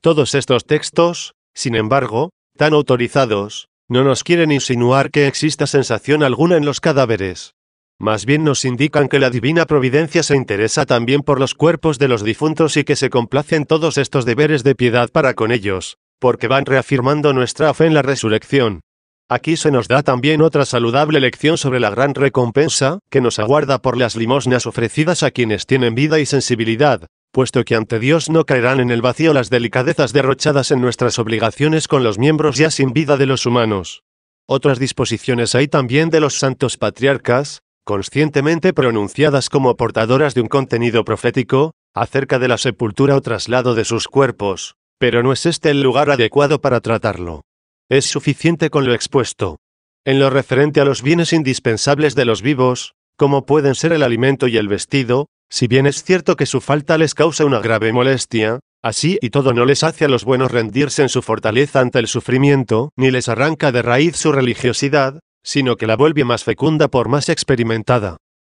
Todos estos textos, sin embargo, tan autorizados, no nos quieren insinuar que exista sensación alguna en los cadáveres. Más bien nos indican que la divina providencia se interesa también por los cuerpos de los difuntos y que se complace en todos estos deberes de piedad para con ellos, porque van reafirmando nuestra fe en la resurrección. Aquí se nos da también otra saludable lección sobre la gran recompensa que nos aguarda por las limosnas ofrecidas a quienes tienen vida y sensibilidad, puesto que ante Dios no caerán en el vacío las delicadezas derrochadas en nuestras obligaciones con los miembros ya sin vida de los humanos. Otras disposiciones hay también de los santos patriarcas, conscientemente pronunciadas como portadoras de un contenido profético, acerca de la sepultura o traslado de sus cuerpos, pero no es este el lugar adecuado para tratarlo. Es suficiente con lo expuesto. En lo referente a los bienes indispensables de los vivos, como pueden ser el alimento y el vestido, si bien es cierto que su falta les causa una grave molestia, así y todo no les hace a los buenos rendirse en su fortaleza ante el sufrimiento, ni les arranca de raíz su religiosidad, sino que la vuelve más fecunda por más experimentada.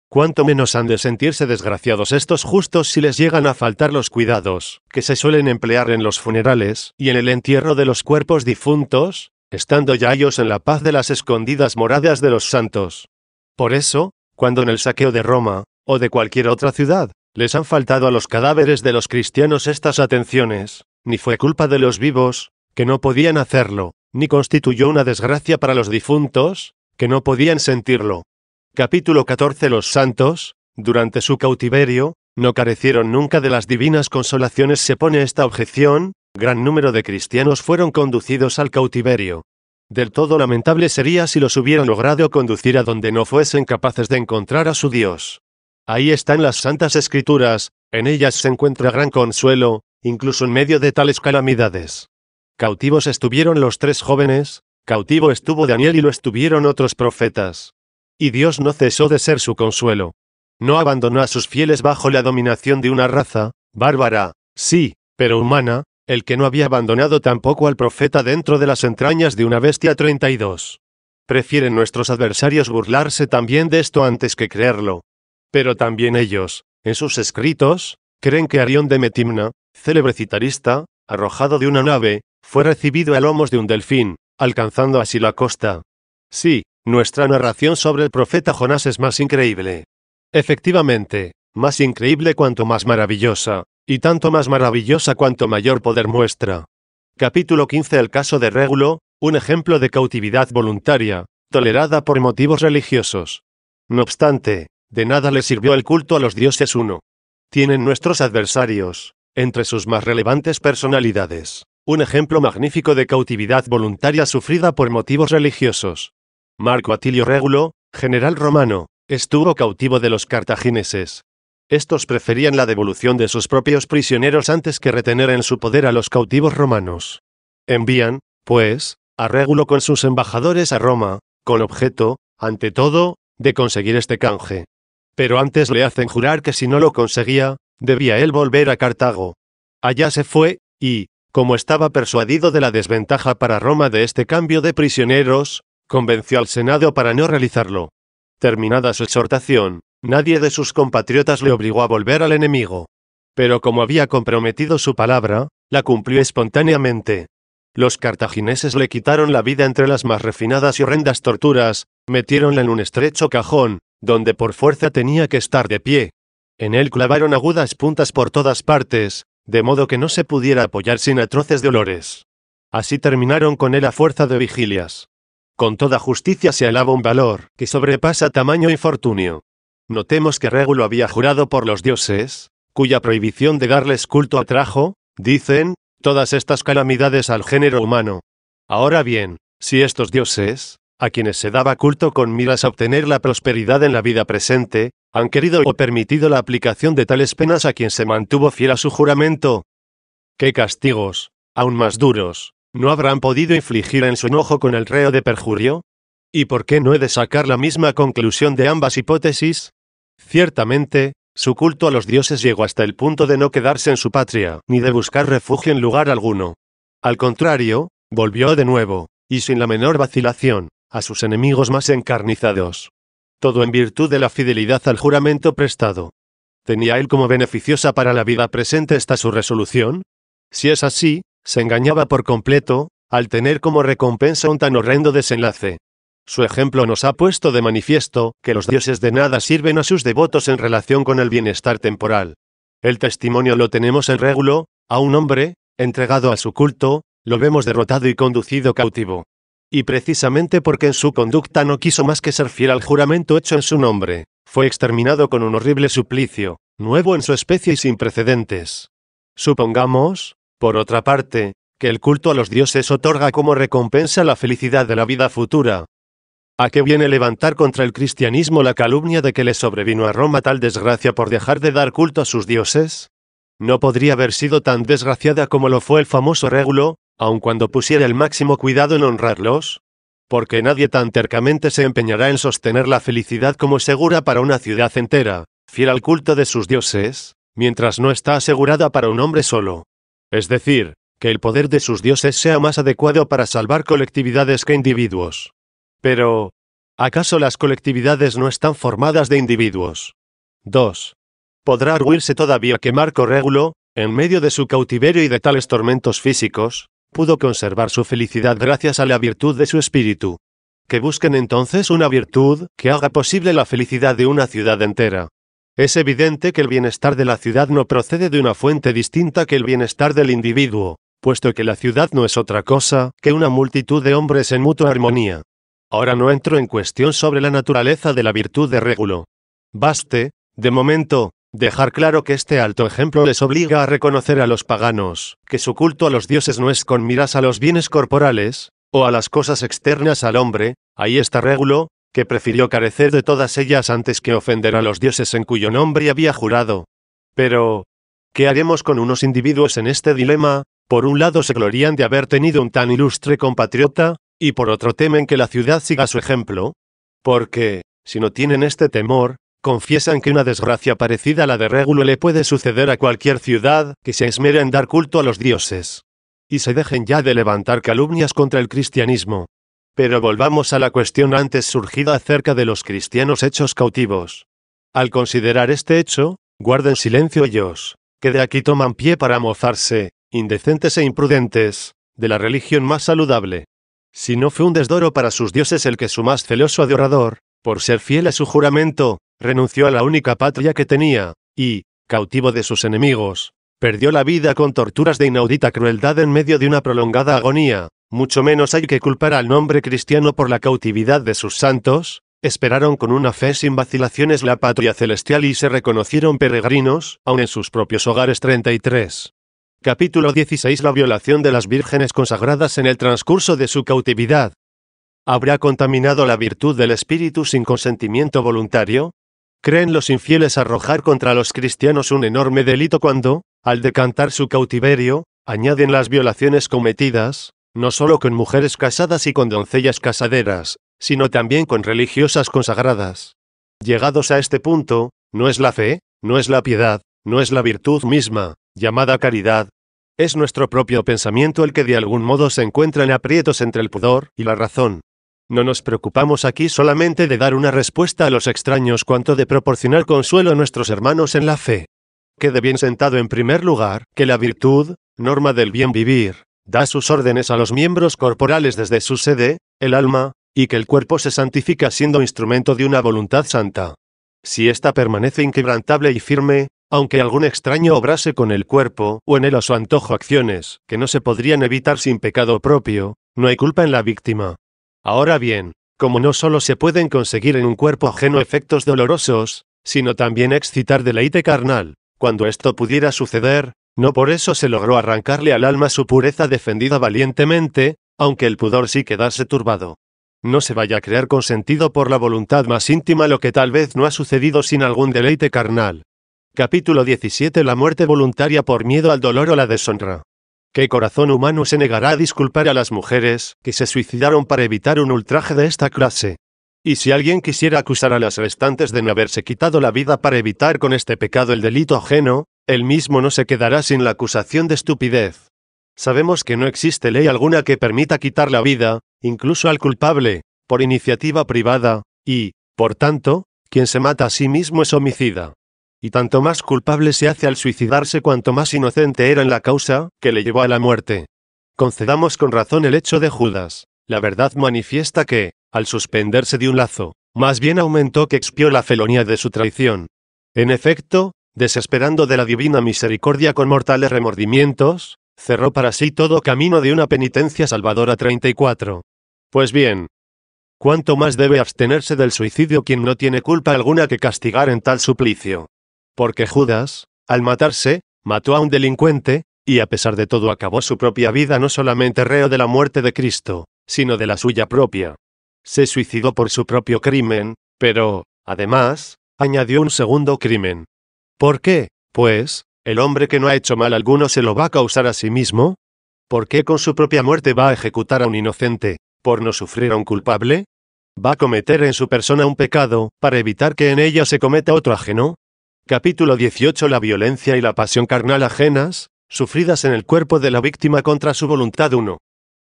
Cuánto menos han de sentirse desgraciados estos justos si les llegan a faltar los cuidados que se suelen emplear en los funerales y en el entierro de los cuerpos difuntos, estando ya ellos en la paz de las escondidas moradas de los santos. Por eso, cuando en el saqueo de Roma, o de cualquier otra ciudad, les han faltado a los cadáveres de los cristianos estas atenciones, ni fue culpa de los vivos, que no podían hacerlo, ni constituyó una desgracia para los difuntos, que no podían sentirlo. Capítulo 14. Los santos, durante su cautiverio, no carecieron nunca de las divinas consolaciones. Se pone esta objeción: gran número de cristianos fueron conducidos al cautiverio. Del todo lamentable sería si los hubieran logrado conducir a donde no fuesen capaces de encontrar a su Dios. Ahí están las Santas Escrituras, en ellas se encuentra gran consuelo, incluso en medio de tales calamidades. Cautivos estuvieron los 3 jóvenes, cautivo estuvo Daniel y lo estuvieron otros profetas. Y Dios no cesó de ser su consuelo. No abandonó a sus fieles bajo la dominación de una raza, bárbara, sí, pero humana, el que no había abandonado tampoco al profeta dentro de las entrañas de una bestia. 32. Prefieren nuestros adversarios burlarse también de esto antes que creerlo. Pero también ellos, en sus escritos, creen que Arión de Metimna, célebre citarista, arrojado de una nave, fue recibido a lomos de un delfín, alcanzando así la costa. Sí, nuestra narración sobre el profeta Jonás es más increíble. Efectivamente, más increíble cuanto más maravillosa, y tanto más maravillosa cuanto mayor poder muestra. Capítulo 15. El caso de Régulo, un ejemplo de cautividad voluntaria, tolerada por motivos religiosos. No obstante, de nada le sirvió el culto a los dioses uno. Tienen nuestros adversarios, entre sus más relevantes personalidades, un ejemplo magnífico de cautividad voluntaria sufrida por motivos religiosos. Marco Atilio Régulo, general romano, estuvo cautivo de los cartagineses. Estos preferían la devolución de sus propios prisioneros antes que retener en su poder a los cautivos romanos. Envían, pues, a Régulo con sus embajadores a Roma, con objeto, ante todo, de conseguir este canje. pero antes le hacen jurar que si no lo conseguía, debía él volver a Cartago. Allá se fue, y, como estaba persuadido de la desventaja para Roma de este cambio de prisioneros, convenció al Senado para no realizarlo. Terminada su exhortación, nadie de sus compatriotas le obligó a volver al enemigo. Pero como había comprometido su palabra, la cumplió espontáneamente. Los cartagineses le quitaron la vida entre las más refinadas y horrendas torturas, metiéronla en un estrecho cajón, donde por fuerza tenía que estar de pie. En él clavaron agudas puntas por todas partes, de modo que no se pudiera apoyar sin atroces dolores. Así terminaron con él a fuerza de vigilias. Con toda justicia se alaba un valor que sobrepasa tamaño infortunio. Notemos que Régulo había jurado por los dioses, cuya prohibición de darles culto atrajo, dicen, todas estas calamidades al género humano. Ahora bien, si estos dioses, a quienes se daba culto con miras a obtener la prosperidad en la vida presente, han querido o permitido la aplicación de tales penas a quien se mantuvo fiel a su juramento, ¿qué castigos, aún más duros, no habrán podido infligir en su enojo con el reo de perjurio? ¿Y por qué no he de sacar la misma conclusión de ambas hipótesis? Ciertamente, su culto a los dioses llegó hasta el punto de no quedarse en su patria, ni de buscar refugio en lugar alguno. Al contrario, volvió de nuevo, y sin la menor vacilación, a sus enemigos más encarnizados. Todo en virtud de la fidelidad al juramento prestado. ¿Tenía él como beneficiosa para la vida presente esta su resolución? Si es así, se engañaba por completo, al tener como recompensa un tan horrendo desenlace. Su ejemplo nos ha puesto de manifiesto que los dioses de nada sirven a sus devotos en relación con el bienestar temporal. El testimonio lo tenemos en Régulo, a un hombre, entregado a su culto, lo vemos derrotado y conducido cautivo. Y precisamente porque en su conducta no quiso más que ser fiel al juramento hecho en su nombre, fue exterminado con un horrible suplicio, nuevo en su especie y sin precedentes. Supongamos, por otra parte, que el culto a los dioses otorga como recompensa la felicidad de la vida futura. ¿A qué viene levantar contra el cristianismo la calumnia de que le sobrevino a Roma tal desgracia por dejar de dar culto a sus dioses? ¿No podría haber sido tan desgraciada como lo fue el famoso Régulo, aun cuando pusiera el máximo cuidado en honrarlos? Porque nadie tan tercamente se empeñará en sostener la felicidad como segura para una ciudad entera, fiel al culto de sus dioses, mientras no está asegurada para un hombre solo. Es decir, que el poder de sus dioses sea más adecuado para salvar colectividades que individuos. Pero, ¿acaso las colectividades no están formadas de individuos? 2. ¿Podrá arguirse todavía que Marco Régulo, en medio de su cautiverio y de tales tormentos físicos, pudo conservar su felicidad gracias a la virtud de su espíritu? Que busquen entonces una virtud que haga posible la felicidad de una ciudad entera. Es evidente que el bienestar de la ciudad no procede de una fuente distinta que el bienestar del individuo, puesto que la ciudad no es otra cosa que una multitud de hombres en mutua armonía. Ahora no entro en cuestión sobre la naturaleza de la virtud de Régulo. Baste, de momento, dejar claro que este alto ejemplo les obliga a reconocer a los paganos que su culto a los dioses no es con miras a los bienes corporales, o a las cosas externas al hombre. Ahí está Régulo, que prefirió carecer de todas ellas antes que ofender a los dioses en cuyo nombre había jurado. Pero, ¿qué haremos con unos individuos en este dilema? Por un lado se glorían de haber tenido un tan ilustre compatriota, y por otro temen que la ciudad siga su ejemplo. Porque, si no tienen este temor, confiesan que una desgracia parecida a la de Régulo le puede suceder a cualquier ciudad que se esmere en dar culto a los dioses. Y se dejen ya de levantar calumnias contra el cristianismo. Pero volvamos a la cuestión antes surgida acerca de los cristianos hechos cautivos. Al considerar este hecho, guarden silencio ellos, que de aquí toman pie para mofarse, indecentes e imprudentes, de la religión más saludable. Si no fue un desdoro para sus dioses el que su más celoso adorador, por ser fiel a su juramento, renunció a la única patria que tenía, y, cautivo de sus enemigos, perdió la vida con torturas de inaudita crueldad en medio de una prolongada agonía, mucho menos hay que culpar al nombre cristiano por la cautividad de sus santos. Esperaron con una fe sin vacilaciones la patria celestial y se reconocieron peregrinos, aun en sus propios hogares. 33. Capítulo 16. La violación de las vírgenes consagradas en el transcurso de su cautividad. ¿Habrá contaminado la virtud del espíritu sin consentimiento voluntario? ¿Creen los infieles arrojar contra los cristianos un enorme delito cuando, al decantar su cautiverio, añaden las violaciones cometidas, no solo con mujeres casadas y con doncellas casaderas, sino también con religiosas consagradas? Llegados a este punto, no es la fe, no es la piedad, no es la virtud misma, llamada caridad. Es nuestro propio pensamiento el que de algún modo se encuentra en aprietos entre el pudor y la razón. No nos preocupamos aquí solamente de dar una respuesta a los extraños cuanto de proporcionar consuelo a nuestros hermanos en la fe. Quede bien sentado en primer lugar, que la virtud, norma del bien vivir, da sus órdenes a los miembros corporales desde su sede, el alma, y que el cuerpo se santifica siendo instrumento de una voluntad santa. Si ésta permanece inquebrantable y firme, aunque algún extraño obrase con el cuerpo, o en él a su antojo acciones, que no se podrían evitar sin pecado propio, no hay culpa en la víctima. Ahora bien, como no solo se pueden conseguir en un cuerpo ajeno efectos dolorosos, sino también excitar deleite carnal, cuando esto pudiera suceder, no por eso se logró arrancarle al alma su pureza defendida valientemente, aunque el pudor sí quedase turbado. No se vaya a crear consentido por la voluntad más íntima lo que tal vez no ha sucedido sin algún deleite carnal. Capítulo 17. La muerte voluntaria por miedo al dolor o la deshonra. ¿Qué corazón humano se negará a disculpar a las mujeres que se suicidaron para evitar un ultraje de esta clase? Y si alguien quisiera acusar a las restantes de no haberse quitado la vida para evitar con este pecado el delito ajeno, él mismo no se quedará sin la acusación de estupidez. Sabemos que no existe ley alguna que permita quitar la vida, incluso al culpable, por iniciativa privada, y, por tanto, quien se mata a sí mismo es homicida. Y tanto más culpable se hace al suicidarse cuanto más inocente era en la causa que le llevó a la muerte. Concedamos con razón el hecho de Judas. La verdad manifiesta que, al suspenderse de un lazo, más bien aumentó que expió la felonía de su traición. En efecto, desesperando de la divina misericordia con mortales remordimientos, cerró para sí todo camino de una penitencia salvadora. 34. Pues bien, ¿cuánto más debe abstenerse del suicidio quien no tiene culpa alguna que castigar en tal suplicio? Porque Judas, al matarse, mató a un delincuente, y a pesar de todo acabó su propia vida no solamente reo de la muerte de Cristo, sino de la suya propia. Se suicidó por su propio crimen, pero, además, añadió un segundo crimen. ¿Por qué, pues, el hombre que no ha hecho mal alguno se lo va a causar a sí mismo? ¿Por qué con su propia muerte va a ejecutar a un inocente, por no sufrir a un culpable? ¿Va a cometer en su persona un pecado, para evitar que en ella se cometa otro ajeno? Capítulo 18. La violencia y la pasión carnal ajenas, sufridas en el cuerpo de la víctima contra su voluntad. 1.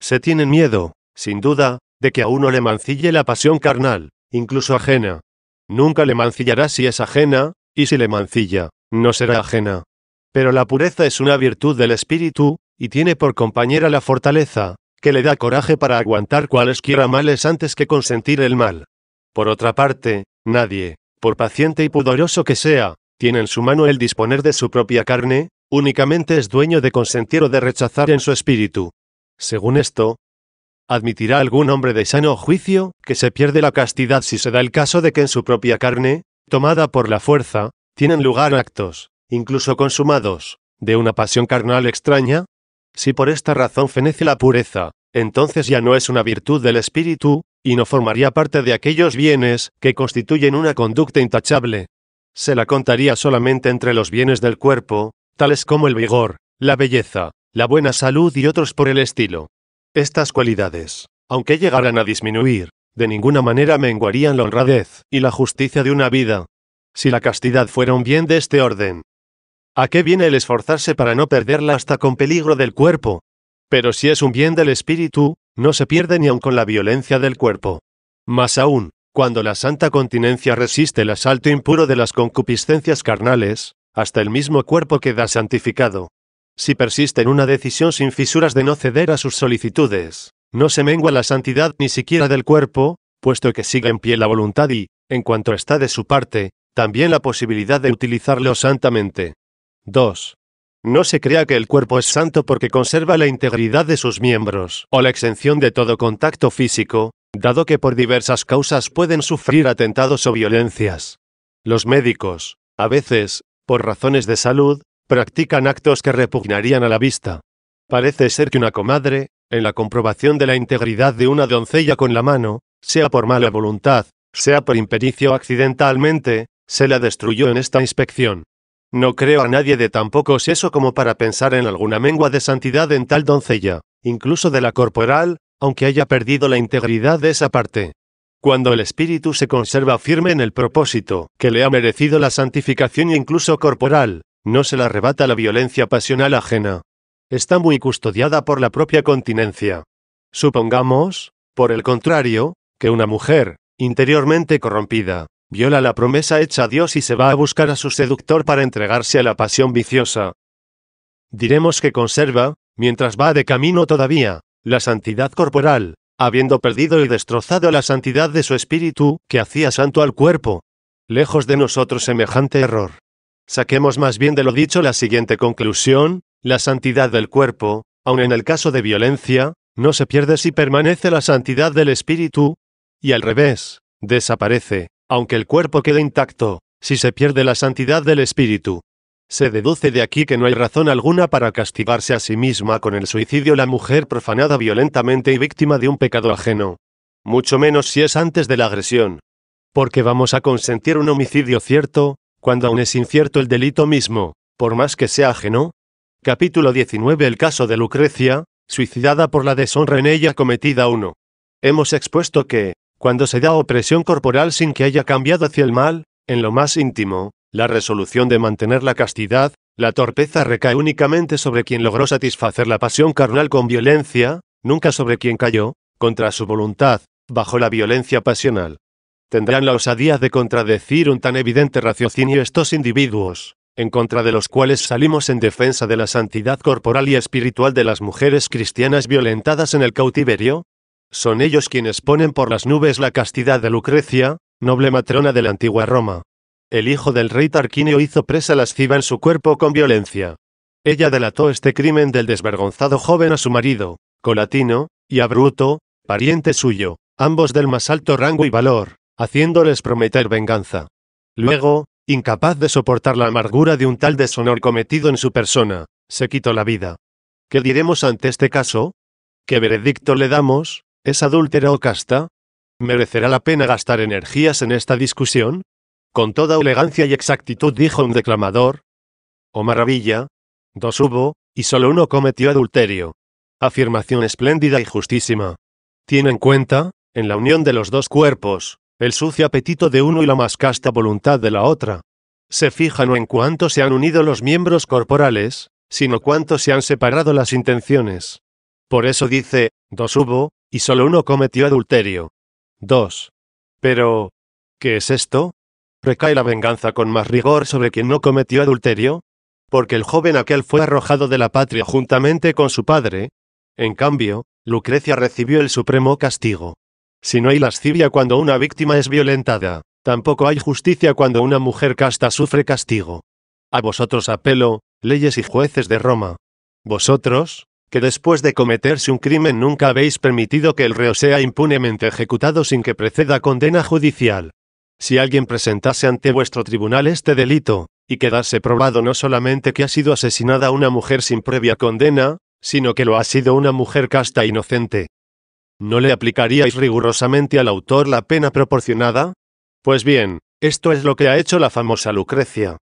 Se tienen miedo, sin duda, de que a uno le mancille la pasión carnal, incluso ajena. Nunca le mancillará si es ajena, y si le mancilla, no será ajena. Pero la pureza es una virtud del espíritu, y tiene por compañera la fortaleza, que le da coraje para aguantar cualesquiera males antes que consentir el mal. Por otra parte, nadie, por paciente y pudoroso que sea, tiene en su mano el disponer de su propia carne, únicamente es dueño de consentir o de rechazar en su espíritu. Según esto, ¿admitirá algún hombre de sano juicio que se pierde la castidad si se da el caso de que en su propia carne, tomada por la fuerza, tienen lugar actos, incluso consumados, de una pasión carnal extraña? Si por esta razón fenece la pureza, entonces ya no es una virtud del espíritu, y no formaría parte de aquellos bienes que constituyen una conducta intachable. Se la contaría solamente entre los bienes del cuerpo, tales como el vigor, la belleza, la buena salud y otros por el estilo. Estas cualidades, aunque llegaran a disminuir, de ninguna manera menguarían la honradez y la justicia de una vida. Si la castidad fuera un bien de este orden, ¿a qué viene el esforzarse para no perderla hasta con peligro del cuerpo? Pero si es un bien del espíritu, no se pierde ni aun con la violencia del cuerpo. Más aún, cuando la santa continencia resiste el asalto impuro de las concupiscencias carnales, hasta el mismo cuerpo queda santificado. Si persiste en una decisión sin fisuras de no ceder a sus solicitudes, no se mengua la santidad ni siquiera del cuerpo, puesto que sigue en pie la voluntad y, en cuanto está de su parte, también la posibilidad de utilizarlo santamente. 2. No se crea que el cuerpo es santo porque conserva la integridad de sus miembros, o la exención de todo contacto físico, dado que por diversas causas pueden sufrir atentados o violencias. Los médicos, a veces, por razones de salud, practican actos que repugnarían a la vista. Parece ser que una comadre, en la comprobación de la integridad de una doncella con la mano, sea por mala voluntad, sea por impericia o accidentalmente, se la destruyó en esta inspección. No creo a nadie de tan poco seso como para pensar en alguna mengua de santidad en tal doncella, incluso de la corporal, aunque haya perdido la integridad de esa parte. Cuando el espíritu se conserva firme en el propósito que le ha merecido la santificación incluso corporal, no se le arrebata la violencia pasional ajena. Está muy custodiada por la propia continencia. Supongamos, por el contrario, que una mujer, interiormente corrompida, viola la promesa hecha a Dios y se va a buscar a su seductor para entregarse a la pasión viciosa. Diremos que conserva, mientras va de camino todavía, la santidad corporal, habiendo perdido y destrozado la santidad de su espíritu, que hacía santo al cuerpo. Lejos de nosotros semejante error. Saquemos más bien de lo dicho la siguiente conclusión: la santidad del cuerpo, aun en el caso de violencia, no se pierde si permanece la santidad del espíritu, y al revés, desaparece, aunque el cuerpo quede intacto, si se pierde la santidad del espíritu. Se deduce de aquí que no hay razón alguna para castigarse a sí misma con el suicidio la mujer profanada violentamente y víctima de un pecado ajeno. Mucho menos si es antes de la agresión. Porque vamos a consentir un homicidio cierto, cuando aún es incierto el delito mismo, por más que sea ajeno. Capítulo 19. El caso de Lucrecia, suicidada por la deshonra en ella cometida. 1. Hemos expuesto que, cuando se da opresión corporal sin que haya cambiado hacia el mal, en lo más íntimo, la resolución de mantener la castidad, la torpeza recae únicamente sobre quien logró satisfacer la pasión carnal con violencia, nunca sobre quien cayó, contra su voluntad, bajo la violencia pasional. Tendrán la osadía de contradecir un tan evidente raciocinio estos individuos, en contra de los cuales salimos en defensa de la santidad corporal y espiritual de las mujeres cristianas violentadas en el cautiverio. Son ellos quienes ponen por las nubes la castidad de Lucrecia, noble matrona de la antigua Roma. El hijo del rey Tarquinio hizo presa lasciva en su cuerpo con violencia. Ella delató este crimen del desvergonzado joven a su marido, Colatino, y a Bruto, pariente suyo, ambos del más alto rango y valor, haciéndoles prometer venganza. Luego, incapaz de soportar la amargura de un tal deshonor cometido en su persona, se quitó la vida. ¿Qué diremos ante este caso? ¿Qué veredicto le damos? ¿Es adúltera o casta? ¿Merecerá la pena gastar energías en esta discusión? Con toda elegancia y exactitud dijo un declamador: ¡oh maravilla! 2 hubo, y solo uno cometió adulterio. Afirmación espléndida y justísima. Tiene en cuenta, en la unión de los dos cuerpos, el sucio apetito de uno y la más casta voluntad de la otra. Se fija no en cuánto se han unido los miembros corporales, sino cuánto se han separado las intenciones. Por eso dice: 2 hubo, y solo uno cometió adulterio. 2. Pero, ¿qué es esto? ¿Recae la venganza con más rigor sobre quien no cometió adulterio? Porque el joven aquel fue arrojado de la patria juntamente con su padre. En cambio, Lucrecia recibió el supremo castigo. Si no hay lascivia cuando una víctima es violentada, tampoco hay justicia cuando una mujer casta sufre castigo. A vosotros apelo, leyes y jueces de Roma. Vosotros, que después de cometerse un crimen nunca habéis permitido que el reo sea impunemente ejecutado sin que preceda condena judicial. Si alguien presentase ante vuestro tribunal este delito, y quedase probado no solamente que ha sido asesinada una mujer sin previa condena, sino que lo ha sido una mujer casta e inocente, ¿no le aplicaríais rigurosamente al autor la pena proporcionada? Pues bien, esto es lo que ha hecho la famosa Lucrecia.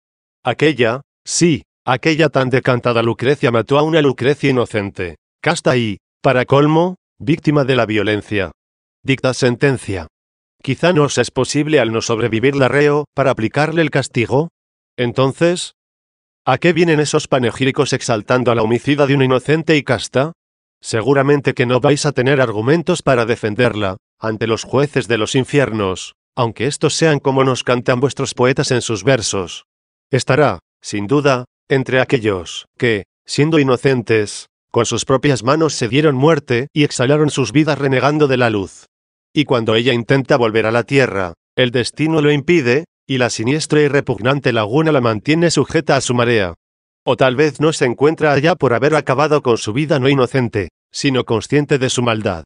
Aquella tan decantada Lucrecia mató a una Lucrecia inocente, casta y, para colmo, víctima de la violencia. Dicta sentencia. Quizá no os es posible al no sobrevivir la reo, para aplicarle el castigo. Entonces, ¿a qué vienen esos panegíricos exaltando a la homicida de una inocente y casta? Seguramente que no vais a tener argumentos para defenderla, ante los jueces de los infiernos, aunque estos sean como nos cantan vuestros poetas en sus versos. Estará, sin duda, entre aquellos, que, siendo inocentes, con sus propias manos se dieron muerte y exhalaron sus vidas renegando de la luz. Y cuando ella intenta volver a la tierra, el destino lo impide, y la siniestra y repugnante laguna la mantiene sujeta a su marea. O tal vez no se encuentra allá por haber acabado con su vida no inocente, sino consciente de su maldad.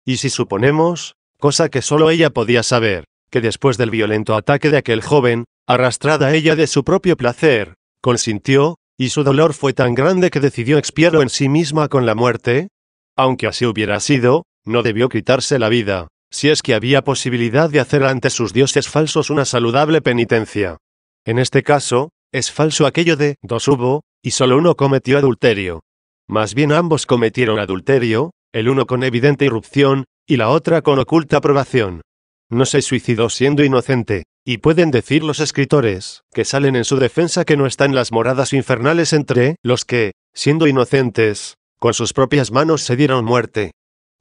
Y si suponemos, cosa que solo ella podía saber, que después del violento ataque de aquel joven, arrastrada ella de su propio placer, consintió, y su dolor fue tan grande que decidió expiarlo en sí misma con la muerte, aunque así hubiera sido, no debió quitarse la vida, si es que había posibilidad de hacer ante sus dioses falsos una saludable penitencia. En este caso, es falso aquello de 2 hubo, y solo uno cometió adulterio. Más bien ambos cometieron adulterio, el uno con evidente irrupción, y la otra con oculta aprobación. no se suicidó siendo inocente, y pueden decir los escritores, que salen en su defensa, que no está en las moradas infernales entre los que, siendo inocentes, con sus propias manos se dieron muerte.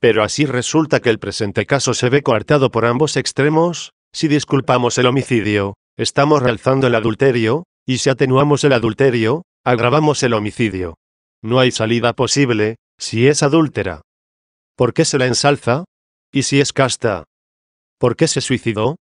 Pero así resulta que el presente caso se ve coartado por ambos extremos. Si disculpamos el homicidio, estamos realzando el adulterio, y si atenuamos el adulterio, agravamos el homicidio. No hay salida posible, si es adúltera. ¿Por qué se la ensalza? ¿Y si es casta? ¿Por qué se suicidó?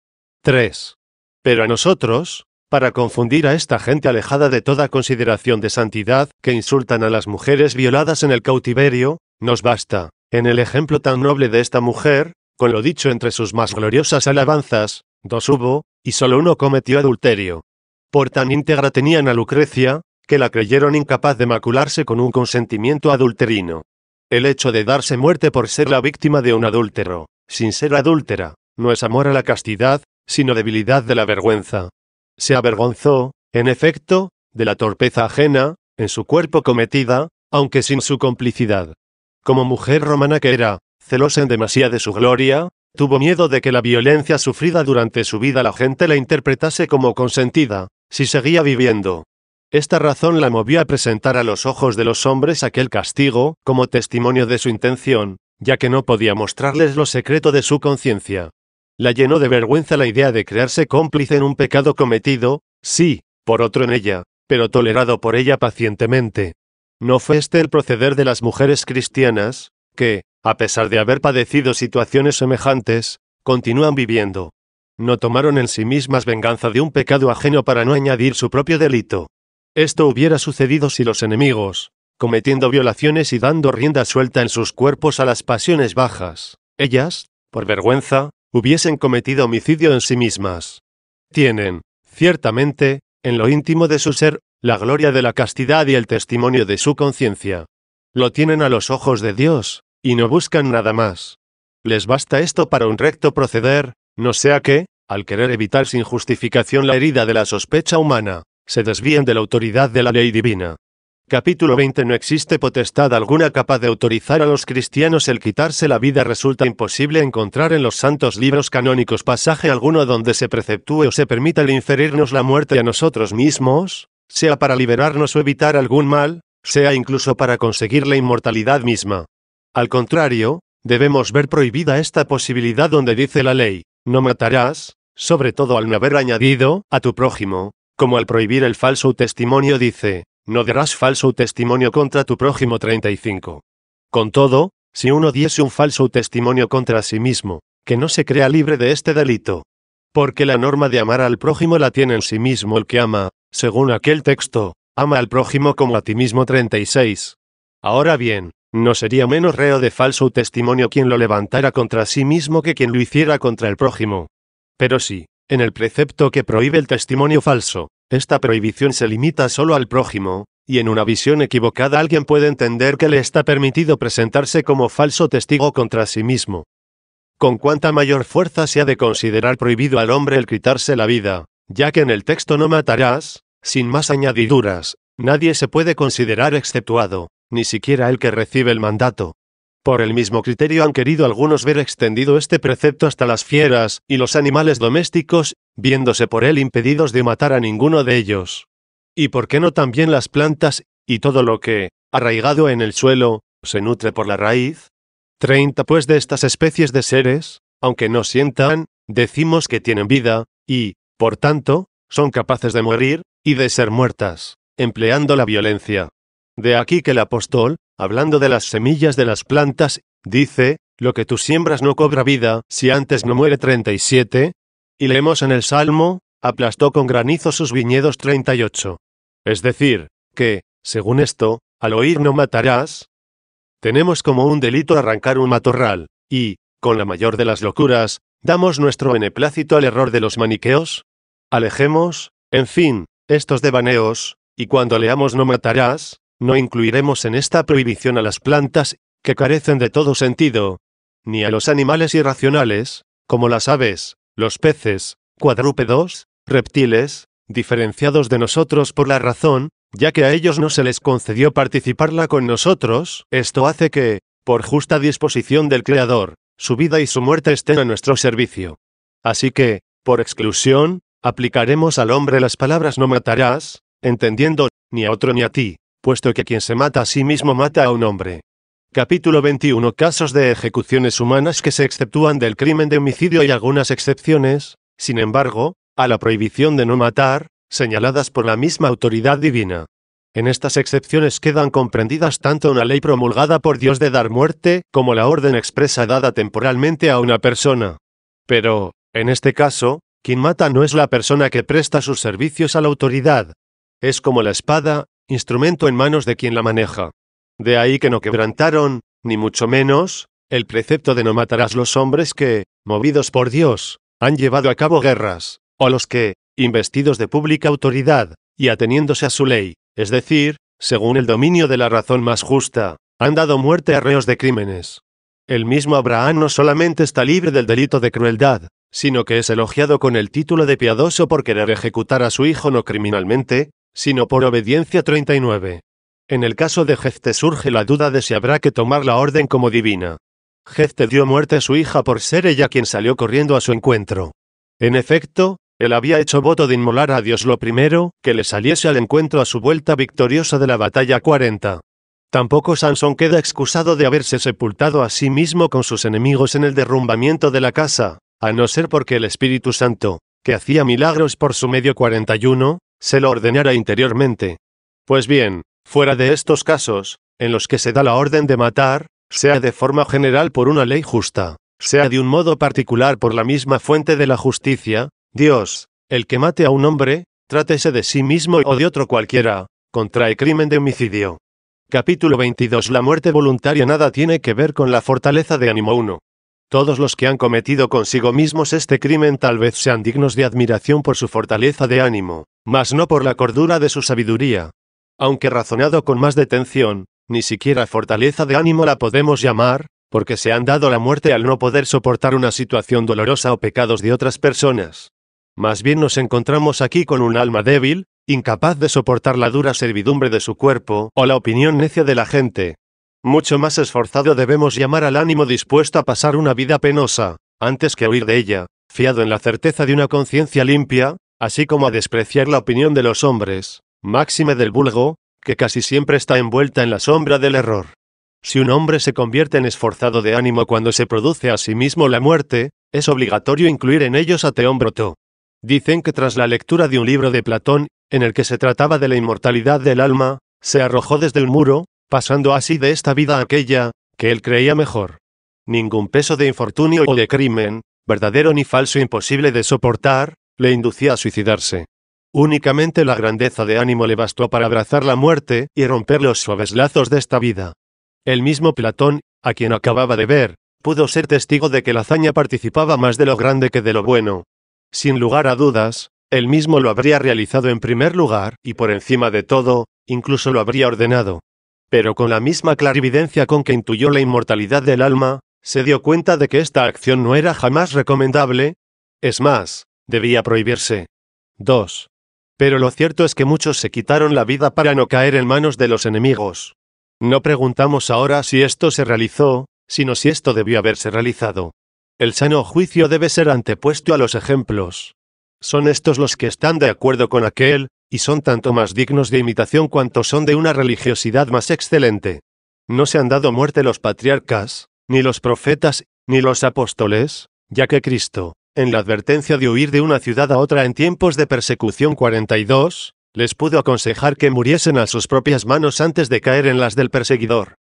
3. Pero a nosotros, para confundir a esta gente alejada de toda consideración de santidad, que insultan a las mujeres violadas en el cautiverio, nos basta, en el ejemplo tan noble de esta mujer, con lo dicho entre sus más gloriosas alabanzas, 2 hubo, y solo uno cometió adulterio. Por tan íntegra tenían a Lucrecia, que la creyeron incapaz de macularse con un consentimiento adulterino. El hecho de darse muerte por ser la víctima de un adúltero, sin ser adúltera, no es amor a la castidad, sino debilidad de la vergüenza. Se avergonzó, en efecto, de la torpeza ajena, en su cuerpo cometida, aunque sin su complicidad. Como mujer romana que era, celosa en demasía de su gloria, tuvo miedo de que la violencia sufrida durante su vida la gente la interpretase como consentida, si seguía viviendo. Esta razón la movió a presentar a los ojos de los hombres aquel castigo, como testimonio de su intención, ya que no podía mostrarles lo secreto de su conciencia. La llenó de vergüenza la idea de crearse cómplice en un pecado cometido, sí, por otro en ella, pero tolerado por ella pacientemente. ¿No fue este el proceder de las mujeres cristianas, que, a pesar de haber padecido situaciones semejantes, continúan viviendo? No tomaron en sí mismas venganza de un pecado ajeno para no añadir su propio delito. Esto hubiera sucedido si los enemigos, cometiendo violaciones y dando rienda suelta en sus cuerpos a las pasiones bajas, ellas, por vergüenza, hubiesen cometido homicidio en sí mismas. Tienen, ciertamente, en lo íntimo de su ser, la gloria de la castidad y el testimonio de su conciencia. Lo tienen a los ojos de Dios, y no buscan nada más. Les basta esto para un recto proceder, no sea que, al querer evitar sin justificación la herida de la sospecha humana, se desvíen de la autoridad de la ley divina. Capítulo 20. No existe potestad alguna capaz de autorizar a los cristianos el quitarse la vida. Resulta imposible encontrar en los santos libros canónicos pasaje alguno donde se preceptúe o se permita el inferirnos la muerte a nosotros mismos, sea para liberarnos o evitar algún mal, sea incluso para conseguir la inmortalidad misma. Al contrario, debemos ver prohibida esta posibilidad donde dice la ley, no matarás, sobre todo al no haber añadido, a tu prójimo, como al prohibir el falso testimonio dice, no darás falso testimonio contra tu prójimo. 35. Con todo, si uno diese un falso testimonio contra sí mismo, que no se crea libre de este delito. Porque la norma de amar al prójimo la tiene en sí mismo el que ama, según aquel texto, ama al prójimo como a ti mismo. 36. Ahora bien, no sería menos reo de falso testimonio quien lo levantara contra sí mismo que quien lo hiciera contra el prójimo. Pero sí, en el precepto que prohíbe el testimonio falso, esta prohibición se limita solo al prójimo, y en una visión equivocada alguien puede entender que le está permitido presentarse como falso testigo contra sí mismo. Con cuánta mayor fuerza se ha de considerar prohibido al hombre el quitarse la vida, ya que en el texto no matarás, sin más añadiduras, nadie se puede considerar exceptuado, ni siquiera el que recibe el mandato. Por el mismo criterio han querido algunos ver extendido este precepto hasta las fieras y los animales domésticos, viéndose por él impedidos de matar a ninguno de ellos. ¿Y por qué no también las plantas, y todo lo que, arraigado en el suelo, se nutre por la raíz? 30. Pues de estas especies de seres, aunque no sientan, decimos que tienen vida, y, por tanto, son capaces de morir, y de ser muertas, empleando la violencia. De aquí que el apóstol, hablando de las semillas de las plantas, dice, lo que tú siembras no cobra vida, si antes no muere. 37. Y leemos en el Salmo, aplastó con granizo sus viñedos. 38. Es decir, que, según esto, al oír no matarás, tenemos como un delito arrancar un matorral, y, con la mayor de las locuras, damos nuestro beneplácito al error de los maniqueos. Alejemos, en fin, estos devaneos, y cuando leamos no matarás, no incluiremos en esta prohibición a las plantas, que carecen de todo sentido, ni a los animales irracionales, como las aves, los peces, cuadrúpedos, reptiles, diferenciados de nosotros por la razón, ya que a ellos no se les concedió participarla con nosotros. Esto hace que, por justa disposición del Creador, su vida y su muerte estén a nuestro servicio. Así que, por exclusión, aplicaremos al hombre las palabras no matarás, entendiendo, ni a otro ni a ti, puesto que quien se mata a sí mismo mata a un hombre. Capítulo 21. Casos de ejecuciones humanas que se exceptúan del crimen de homicidio y algunas excepciones, sin embargo, a la prohibición de no matar, señaladas por la misma autoridad divina. En estas excepciones quedan comprendidas tanto una ley promulgada por Dios de dar muerte, como la orden expresa dada temporalmente a una persona. Pero, en este caso, quien mata no es la persona que presta sus servicios a la autoridad. Es como la espada, instrumento en manos de quien la maneja. De ahí que no quebrantaron, ni mucho menos, el precepto de no matarás los hombres que, movidos por Dios, han llevado a cabo guerras, o los que, investidos de pública autoridad, y ateniéndose a su ley, es decir, según el dominio de la razón más justa, han dado muerte a reos de crímenes. El mismo Abraham no solamente está libre del delito de crueldad, sino que es elogiado con el título de piadoso por querer ejecutar a su hijo no criminalmente, sino por obediencia. 39. En el caso de Jefte surge la duda de si habrá que tomar la orden como divina. Jefte dio muerte a su hija por ser ella quien salió corriendo a su encuentro. En efecto, él había hecho voto de inmolar a Dios lo primero que le saliese al encuentro a su vuelta victoriosa de la batalla 40. Tampoco Sansón queda excusado de haberse sepultado a sí mismo con sus enemigos en el derrumbamiento de la casa, a no ser porque el Espíritu Santo, que hacía milagros por su medio 41, se lo ordenara interiormente. Pues bien, fuera de estos casos, en los que se da la orden de matar, sea de forma general por una ley justa, sea de un modo particular por la misma fuente de la justicia, Dios, el que mate a un hombre, trátese de sí mismo o de otro cualquiera, contrae crimen de homicidio. Capítulo 22. La muerte voluntaria nada tiene que ver con la fortaleza de ánimo. 1. Todos los que han cometido consigo mismos este crimen tal vez sean dignos de admiración por su fortaleza de ánimo, mas no por la cordura de su sabiduría. Aunque razonado con más detención, ni siquiera fortaleza de ánimo la podemos llamar, porque se han dado la muerte al no poder soportar una situación dolorosa o pecados de otras personas. Más bien nos encontramos aquí con un alma débil, incapaz de soportar la dura servidumbre de su cuerpo, o la opinión necia de la gente. Mucho más esforzado debemos llamar al ánimo dispuesto a pasar una vida penosa, antes que huir de ella, fiado en la certeza de una conciencia limpia, así como a despreciar la opinión de los hombres, máxime del vulgo, que casi siempre está envuelta en la sombra del error. Si un hombre se convierte en esforzado de ánimo cuando se produce a sí mismo la muerte, es obligatorio incluir en ellos a Teón Broto. Dicen que tras la lectura de un libro de Platón, en el que se trataba de la inmortalidad del alma, se arrojó desde un muro, pasando así de esta vida a aquella, que él creía mejor. Ningún peso de infortunio o de crimen, verdadero ni falso imposible de soportar, le inducía a suicidarse. Únicamente la grandeza de ánimo le bastó para abrazar la muerte y romper los suaves lazos de esta vida. El mismo Platón, a quien acababa de ver, pudo ser testigo de que la hazaña participaba más de lo grande que de lo bueno. Sin lugar a dudas, él mismo lo habría realizado en primer lugar, y por encima de todo, incluso lo habría ordenado. Pero con la misma clarividencia con que intuyó la inmortalidad del alma, se dio cuenta de que esta acción no era jamás recomendable, es más, debía prohibirse. 2. Pero lo cierto es que muchos se quitaron la vida para no caer en manos de los enemigos. No preguntamos ahora si esto se realizó, sino si esto debió haberse realizado. El sano juicio debe ser antepuesto a los ejemplos. Son estos los que están de acuerdo con aquel, y son tanto más dignos de imitación cuanto son de una religiosidad más excelente. No se han dado muerte los patriarcas, ni los profetas, ni los apóstoles, ya que Cristo, en la advertencia de huir de una ciudad a otra en tiempos de persecución 42, les pudo aconsejar que muriesen a sus propias manos antes de caer en las del perseguidor.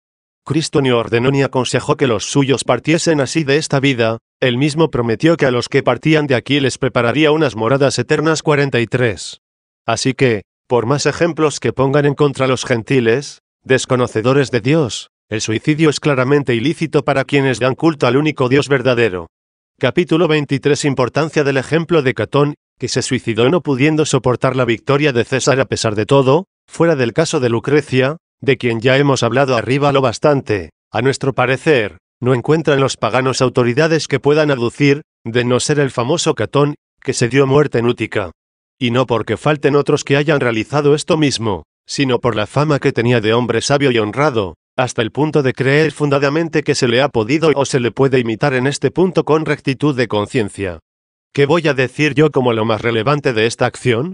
Cristo ni ordenó ni aconsejó que los suyos partiesen así de esta vida, él mismo prometió que a los que partían de aquí les prepararía unas moradas eternas 43. Así que, por más ejemplos que pongan en contra los gentiles, desconocedores de Dios, el suicidio es claramente ilícito para quienes dan culto al único Dios verdadero. Capítulo 23. Importancia del ejemplo de Catón, que se suicidó no pudiendo soportar la victoria de César a pesar de todo, fuera del caso de Lucrecia, de quien ya hemos hablado arriba lo bastante. A nuestro parecer, no encuentran los paganos autoridades que puedan aducir, de no ser el famoso Catón, que se dio muerte en Útica. Y no porque falten otros que hayan realizado esto mismo, sino por la fama que tenía de hombre sabio y honrado, hasta el punto de creer fundadamente que se le ha podido o se le puede imitar en este punto con rectitud de conciencia. ¿Qué voy a decir yo como lo más relevante de esta acción?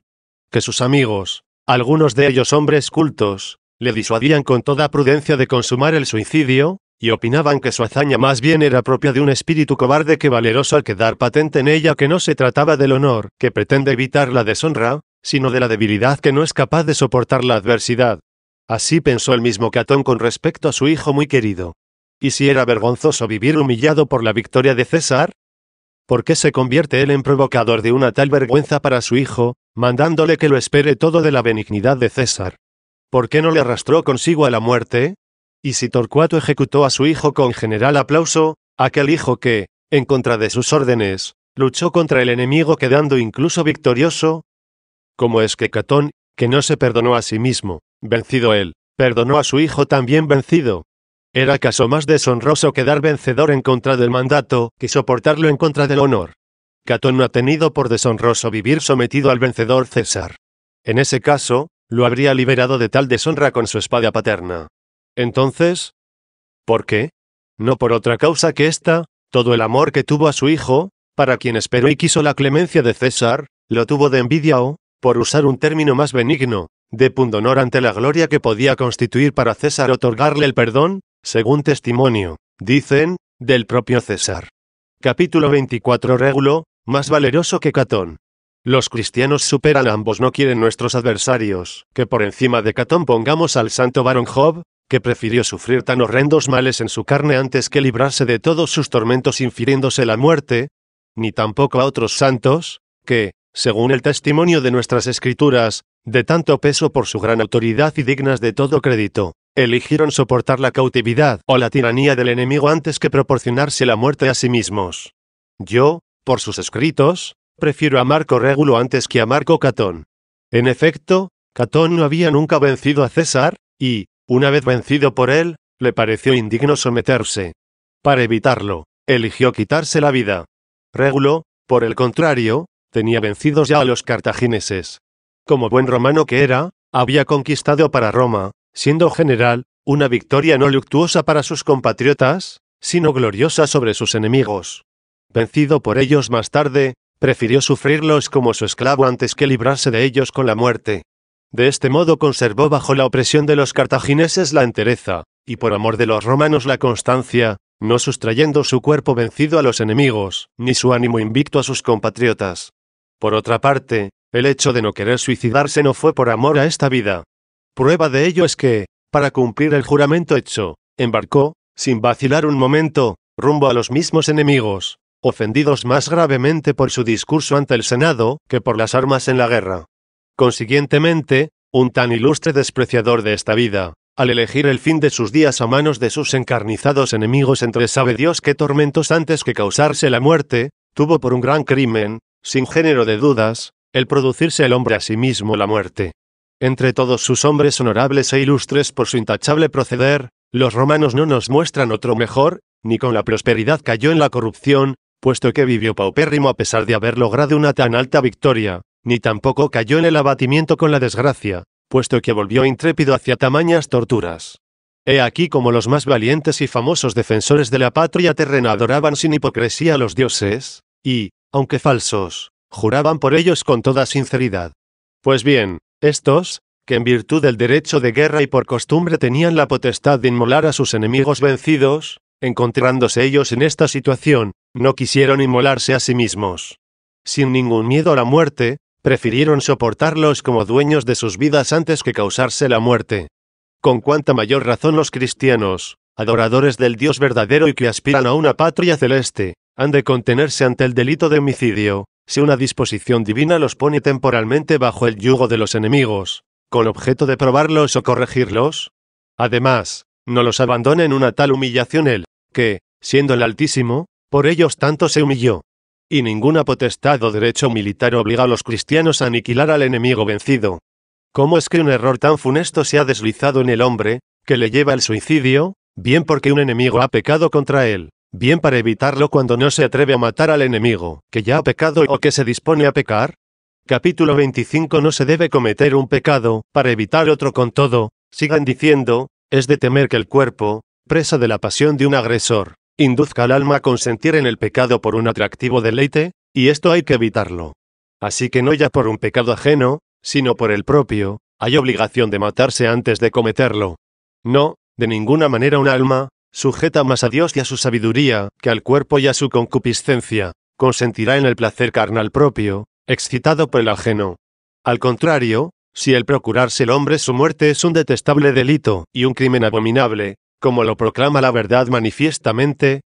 Que sus amigos, algunos de ellos hombres cultos, le disuadían con toda prudencia de consumar el suicidio, y opinaban que su hazaña más bien era propia de un espíritu cobarde que valeroso al quedar patente en ella que no se trataba del honor, que pretende evitar la deshonra, sino de la debilidad que no es capaz de soportar la adversidad. Así pensó el mismo Catón con respecto a su hijo muy querido. ¿Y si era vergonzoso vivir humillado por la victoria de César? ¿Por qué se convierte él en provocador de una tal vergüenza para su hijo, mandándole que lo espere todo de la benignidad de César? ¿Por qué no le arrastró consigo a la muerte? Y si Torcuato ejecutó a su hijo con general aplauso, aquel hijo que, en contra de sus órdenes, luchó contra el enemigo quedando incluso victorioso. ¿Cómo es que Catón, que no se perdonó a sí mismo, vencido él, perdonó a su hijo también vencido? ¿Era acaso más deshonroso quedar vencedor en contra del mandato que soportarlo en contra del honor? Catón no ha tenido por deshonroso vivir sometido al vencedor César. En ese caso, lo habría liberado de tal deshonra con su espada paterna. Entonces, ¿por qué? No por otra causa que esta, todo el amor que tuvo a su hijo, para quien esperó y quiso la clemencia de César, lo tuvo de envidia o, por usar un término más benigno, de pundonor ante la gloria que podía constituir para César otorgarle el perdón, según testimonio, dicen, del propio César. Capítulo 24 Régulo, más valeroso que Catón. Los cristianos superan a ambos, no quieren nuestros adversarios, que por encima de Catón pongamos al santo varón Job, que prefirió sufrir tan horrendos males en su carne antes que librarse de todos sus tormentos infiriéndose la muerte, ni tampoco a otros santos, que, según el testimonio de nuestras escrituras, de tanto peso por su gran autoridad y dignas de todo crédito, eligieron soportar la cautividad o la tiranía del enemigo antes que proporcionarse la muerte a sí mismos. Yo, por sus escritos, prefiero a Marco Régulo antes que a Marco Catón. En efecto, Catón no había nunca vencido a César, y, una vez vencido por él, le pareció indigno someterse. Para evitarlo, eligió quitarse la vida. Régulo, por el contrario, tenía vencidos ya a los cartagineses. Como buen romano que era, había conquistado para Roma, siendo general, una victoria no luctuosa para sus compatriotas, sino gloriosa sobre sus enemigos. Vencido por ellos más tarde, prefirió sufrirlos como su esclavo antes que librarse de ellos con la muerte. De este modo conservó bajo la opresión de los cartagineses la entereza, y por amor de los romanos la constancia, no sustrayendo su cuerpo vencido a los enemigos, ni su ánimo invicto a sus compatriotas. Por otra parte, el hecho de no querer suicidarse no fue por amor a esta vida. Prueba de ello es que, para cumplir el juramento hecho, embarcó, sin vacilar un momento, rumbo a los mismos enemigos, ofendidos más gravemente por su discurso ante el Senado que por las armas en la guerra. Consiguientemente, un tan ilustre despreciador de esta vida, al elegir el fin de sus días a manos de sus encarnizados enemigos entre sabe Dios qué tormentos antes que causarse la muerte, tuvo por un gran crimen, sin género de dudas, el producirse el hombre a sí mismo la muerte. Entre todos sus hombres honorables e ilustres por su intachable proceder, los romanos no nos muestran otro mejor, ni con la prosperidad cayó en la corrupción, puesto que vivió paupérrimo a pesar de haber logrado una tan alta victoria, ni tampoco cayó en el abatimiento con la desgracia, puesto que volvió intrépido hacia tamañas torturas. He aquí como los más valientes y famosos defensores de la patria terrena adoraban sin hipocresía a los dioses, y, aunque falsos, juraban por ellos con toda sinceridad. Pues bien, estos, que en virtud del derecho de guerra y por costumbre tenían la potestad de inmolar a sus enemigos vencidos, encontrándose ellos en esta situación, no quisieron inmolarse a sí mismos. Sin ningún miedo a la muerte, prefirieron soportarlos como dueños de sus vidas antes que causarse la muerte. Con cuánta mayor razón los cristianos, adoradores del Dios verdadero y que aspiran a una patria celeste, han de contenerse ante el delito de homicidio, si una disposición divina los pone temporalmente bajo el yugo de los enemigos, con objeto de probarlos o corregirlos. Además, no los abandona en una tal humillación él, que, siendo el Altísimo, por ellos tanto se humilló. Y ninguna potestad o derecho militar obliga a los cristianos a aniquilar al enemigo vencido. ¿Cómo es que un error tan funesto se ha deslizado en el hombre, que le lleva al suicidio, bien porque un enemigo ha pecado contra él, bien para evitarlo cuando no se atreve a matar al enemigo, que ya ha pecado o que se dispone a pecar? Capítulo 25 No se debe cometer un pecado, para evitar otro con todo, sigan diciendo, es de temer que el cuerpo, presa de la pasión de un agresor, induzca al alma a consentir en el pecado por un atractivo deleite, y esto hay que evitarlo. Así que no ya por un pecado ajeno, sino por el propio, hay obligación de matarse antes de cometerlo. No, de ninguna manera un alma, sujeta más a Dios y a su sabiduría, que al cuerpo y a su concupiscencia, consentirá en el placer carnal propio, excitado por el ajeno. Al contrario, si el procurarse el hombre su muerte es un detestable delito y un crimen abominable, como lo proclama la verdad manifiestamente,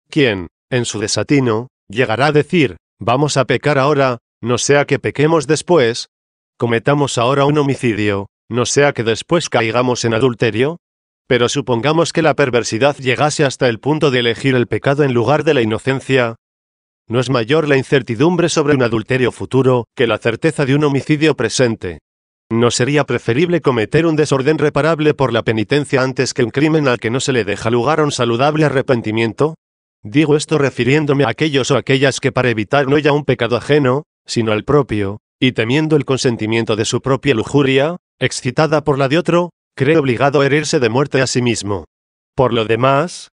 ¿quién, en su desatino, llegará a decir, vamos a pecar ahora, no sea que pequemos después? Cometamos ahora un homicidio, no sea que después caigamos en adulterio? Pero supongamos que la perversidad llegase hasta el punto de elegir el pecado en lugar de la inocencia. ¿No es mayor la incertidumbre sobre un adulterio futuro que la certeza de un homicidio presente? ¿No sería preferible cometer un desorden reparable por la penitencia antes que un crimen al que no se le deja lugar a un saludable arrepentimiento? Digo esto refiriéndome a aquellos o aquellas que para evitar no ya un pecado ajeno, sino al propio, y temiendo el consentimiento de su propia lujuria, excitada por la de otro, cree obligado a herirse de muerte a sí mismo. Por lo demás,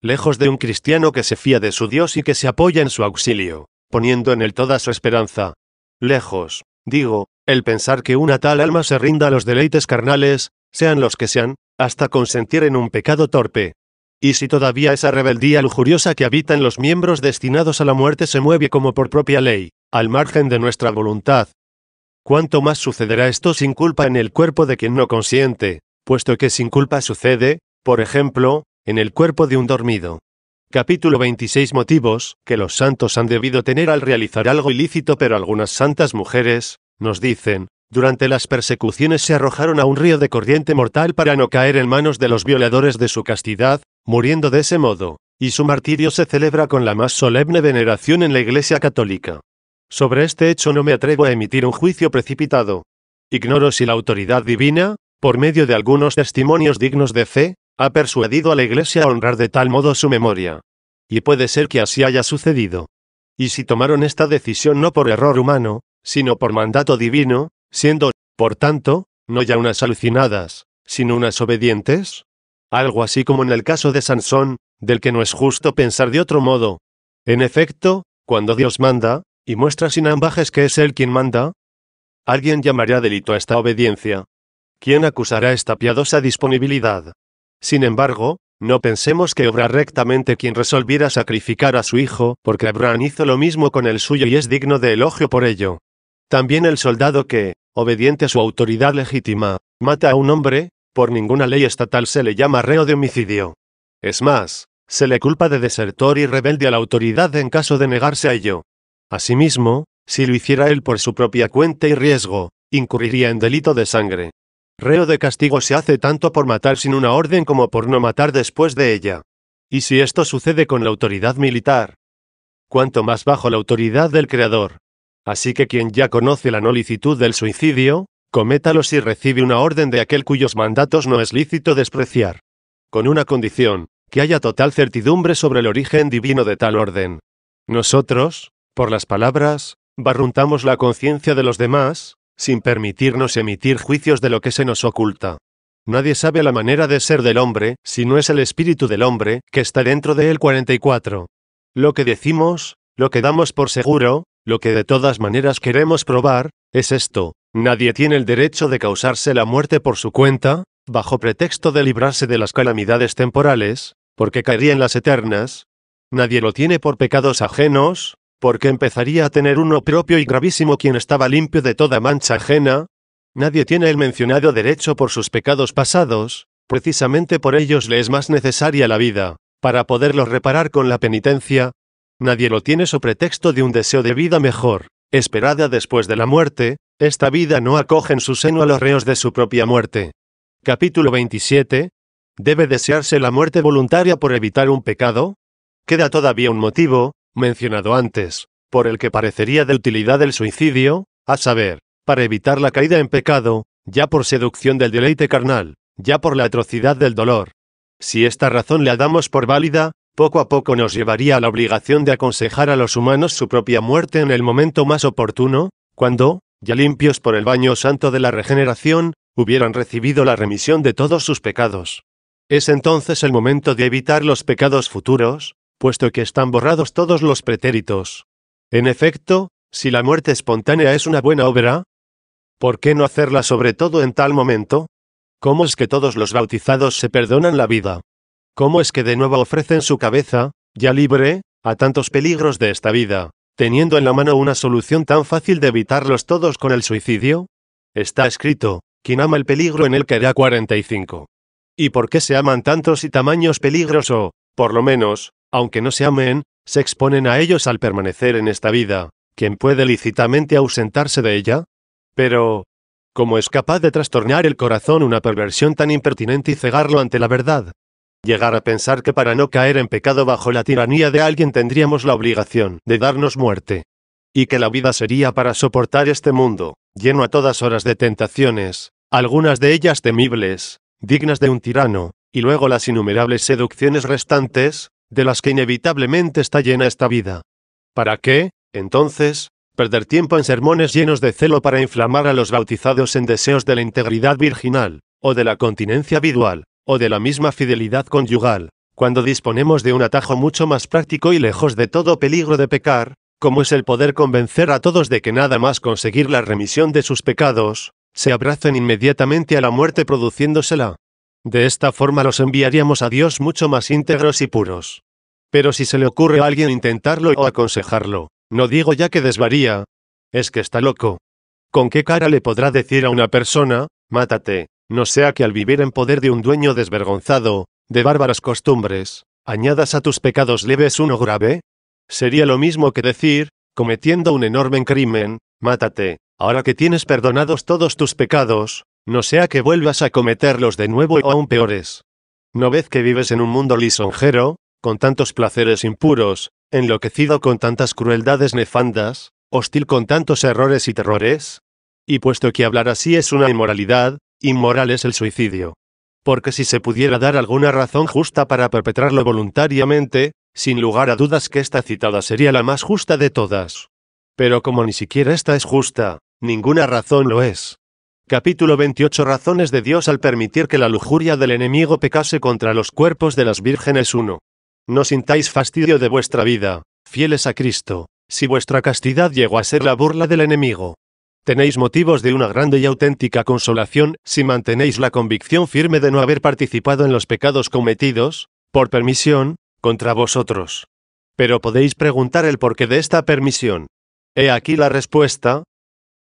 lejos de un cristiano que se fía de su Dios y que se apoya en su auxilio, poniendo en él toda su esperanza. Lejos, digo, el pensar que una tal alma se rinda a los deleites carnales, sean los que sean, hasta consentir en un pecado torpe. Y si todavía esa rebeldía lujuriosa que habita en los miembros destinados a la muerte se mueve como por propia ley, al margen de nuestra voluntad, ¿cuánto más sucederá esto sin culpa en el cuerpo de quien no consiente, puesto que sin culpa sucede, por ejemplo, en el cuerpo de un dormido? Capítulo 26 Motivos que los santos han debido tener al realizar algo ilícito, pero algunas santas mujeres, nos dicen, durante las persecuciones se arrojaron a un río de corriente mortal para no caer en manos de los violadores de su castidad, muriendo de ese modo, y su martirio se celebra con la más solemne veneración en la Iglesia católica. Sobre este hecho no me atrevo a emitir un juicio precipitado. Ignoro si la autoridad divina, por medio de algunos testimonios dignos de fe, ha persuadido a la Iglesia a honrar de tal modo su memoria. Y puede ser que así haya sucedido. Y si tomaron esta decisión no por error humano, sino por mandato divino, siendo, por tanto, no ya unas alucinadas, sino unas obedientes. Algo así como en el caso de Sansón, del que no es justo pensar de otro modo. En efecto, cuando Dios manda, y muestra sin ambajes que es Él quien manda, alguien llamará delito a esta obediencia. ¿Quién acusará esta piadosa disponibilidad? Sin embargo, no pensemos que obra rectamente quien resolviera sacrificar a su hijo, porque Abraham hizo lo mismo con el suyo y es digno de elogio por ello. También el soldado que, obediente a su autoridad legítima, mata a un hombre, por ninguna ley estatal se le llama reo de homicidio. Es más, se le culpa de desertor y rebelde a la autoridad en caso de negarse a ello. Asimismo, si lo hiciera él por su propia cuenta y riesgo, incurriría en delito de sangre. Reo de castigo se hace tanto por matar sin una orden como por no matar después de ella. Y si esto sucede con la autoridad militar, cuanto más bajo la autoridad del Creador. Así que quien ya conoce la no licitud del suicidio, cométalo si recibe una orden de aquel cuyos mandatos no es lícito despreciar. Con una condición, que haya total certidumbre sobre el origen divino de tal orden. Nosotros, por las palabras, barruntamos la conciencia de los demás, sin permitirnos emitir juicios de lo que se nos oculta. Nadie sabe la manera de ser del hombre, si no es el espíritu del hombre, que está dentro de él. 44. Lo que decimos, lo que damos por seguro, lo que de todas maneras queremos probar, es esto: nadie tiene el derecho de causarse la muerte por su cuenta, bajo pretexto de librarse de las calamidades temporales, porque caería en las eternas. Nadie lo tiene por pecados ajenos, porque empezaría a tener uno propio y gravísimo quien estaba limpio de toda mancha ajena. Nadie tiene el mencionado derecho por sus pecados pasados, precisamente por ellos le es más necesaria la vida, para poderlos reparar con la penitencia. Nadie lo tiene so pretexto de un deseo de vida mejor, esperada después de la muerte. Esta vida no acoge en su seno a los reos de su propia muerte. Capítulo 27. ¿Debe desearse la muerte voluntaria por evitar un pecado? Queda todavía un motivo, mencionado antes, por el que parecería de utilidad el suicidio, a saber, para evitar la caída en pecado, ya por seducción del deleite carnal, ya por la atrocidad del dolor. Si esta razón la damos por válida, poco a poco nos llevaría a la obligación de aconsejar a los humanos su propia muerte en el momento más oportuno, cuando, ya limpios por el baño santo de la regeneración, hubieran recibido la remisión de todos sus pecados. Es entonces el momento de evitar los pecados futuros, puesto que están borrados todos los pretéritos. En efecto, si la muerte espontánea es una buena obra, ¿por qué no hacerla sobre todo en tal momento? ¿Cómo es que todos los bautizados se perdonan la vida? ¿Cómo es que de nuevo ofrecen su cabeza, ya libre, a tantos peligros de esta vida, teniendo en la mano una solución tan fácil de evitarlos todos con el suicidio? Está escrito, quien ama el peligro en él caerá. 45. ¿Y por qué se aman tantos y tamaños peligros o, por lo menos, aunque no se amen, se exponen a ellos al permanecer en esta vida? ¿Quién puede lícitamente ausentarse de ella? Pero, ¿cómo es capaz de trastornar el corazón una perversión tan impertinente y cegarlo ante la verdad? Llegar a pensar que para no caer en pecado bajo la tiranía de alguien tendríamos la obligación de darnos muerte. Y que la vida sería para soportar este mundo, lleno a todas horas de tentaciones, algunas de ellas temibles, dignas de un tirano, y luego las innumerables seducciones restantes, de las que inevitablemente está llena esta vida. ¿Para qué, entonces, perder tiempo en sermones llenos de celo para inflamar a los bautizados en deseos de la integridad virginal, o de la continencia vidual, o de la misma fidelidad conyugal, cuando disponemos de un atajo mucho más práctico y lejos de todo peligro de pecar, como es el poder convencer a todos de que nada más conseguir la remisión de sus pecados, se abracen inmediatamente a la muerte produciéndosela? De esta forma los enviaríamos a Dios mucho más íntegros y puros. Pero si se le ocurre a alguien intentarlo o aconsejarlo, no digo ya que desvaría, es que está loco. ¿Con qué cara le podrá decir a una persona, mátate, no sea que al vivir en poder de un dueño desvergonzado, de bárbaras costumbres, añadas a tus pecados leves uno grave? Sería lo mismo que decir, cometiendo un enorme crimen, mátate, ahora que tienes perdonados todos tus pecados, no sea que vuelvas a cometerlos de nuevo o aún peores. ¿No ves que vives en un mundo lisonjero, con tantos placeres impuros, enloquecido con tantas crueldades nefandas, hostil con tantos errores y terrores? Y puesto que hablar así es una inmoralidad, inmoral es el suicidio. Porque si se pudiera dar alguna razón justa para perpetrarlo voluntariamente, sin lugar a dudas que esta citada sería la más justa de todas. Pero como ni siquiera esta es justa, ninguna razón lo es. Capítulo 28. Razones de Dios al permitir que la lujuria del enemigo pecase contra los cuerpos de las vírgenes. 1. No sintáis fastidio de vuestra vida, fieles a Cristo, si vuestra castidad llegó a ser la burla del enemigo. Tenéis motivos de una grande y auténtica consolación, si mantenéis la convicción firme de no haber participado en los pecados cometidos, por permisión, contra vosotros. Pero podéis preguntar el porqué de esta permisión. He aquí la respuesta.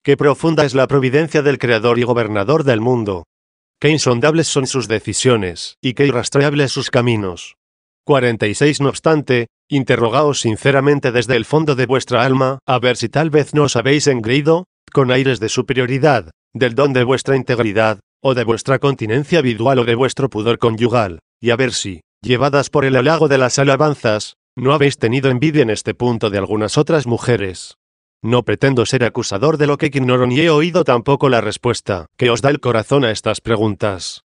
Qué profunda es la providencia del Creador y Gobernador del mundo. Qué insondables son sus decisiones, y qué irrastreables sus caminos. 46. No obstante, interrogaos sinceramente desde el fondo de vuestra alma, a ver si tal vez no os habéis engreído, con aires de superioridad, del don de vuestra integridad, o de vuestra continencia vidual o de vuestro pudor conyugal, y a ver si, llevadas por el halago de las alabanzas, no habéis tenido envidia en este punto de algunas otras mujeres. No pretendo ser acusador de lo que ignoro ni he oído tampoco la respuesta que os da el corazón a estas preguntas.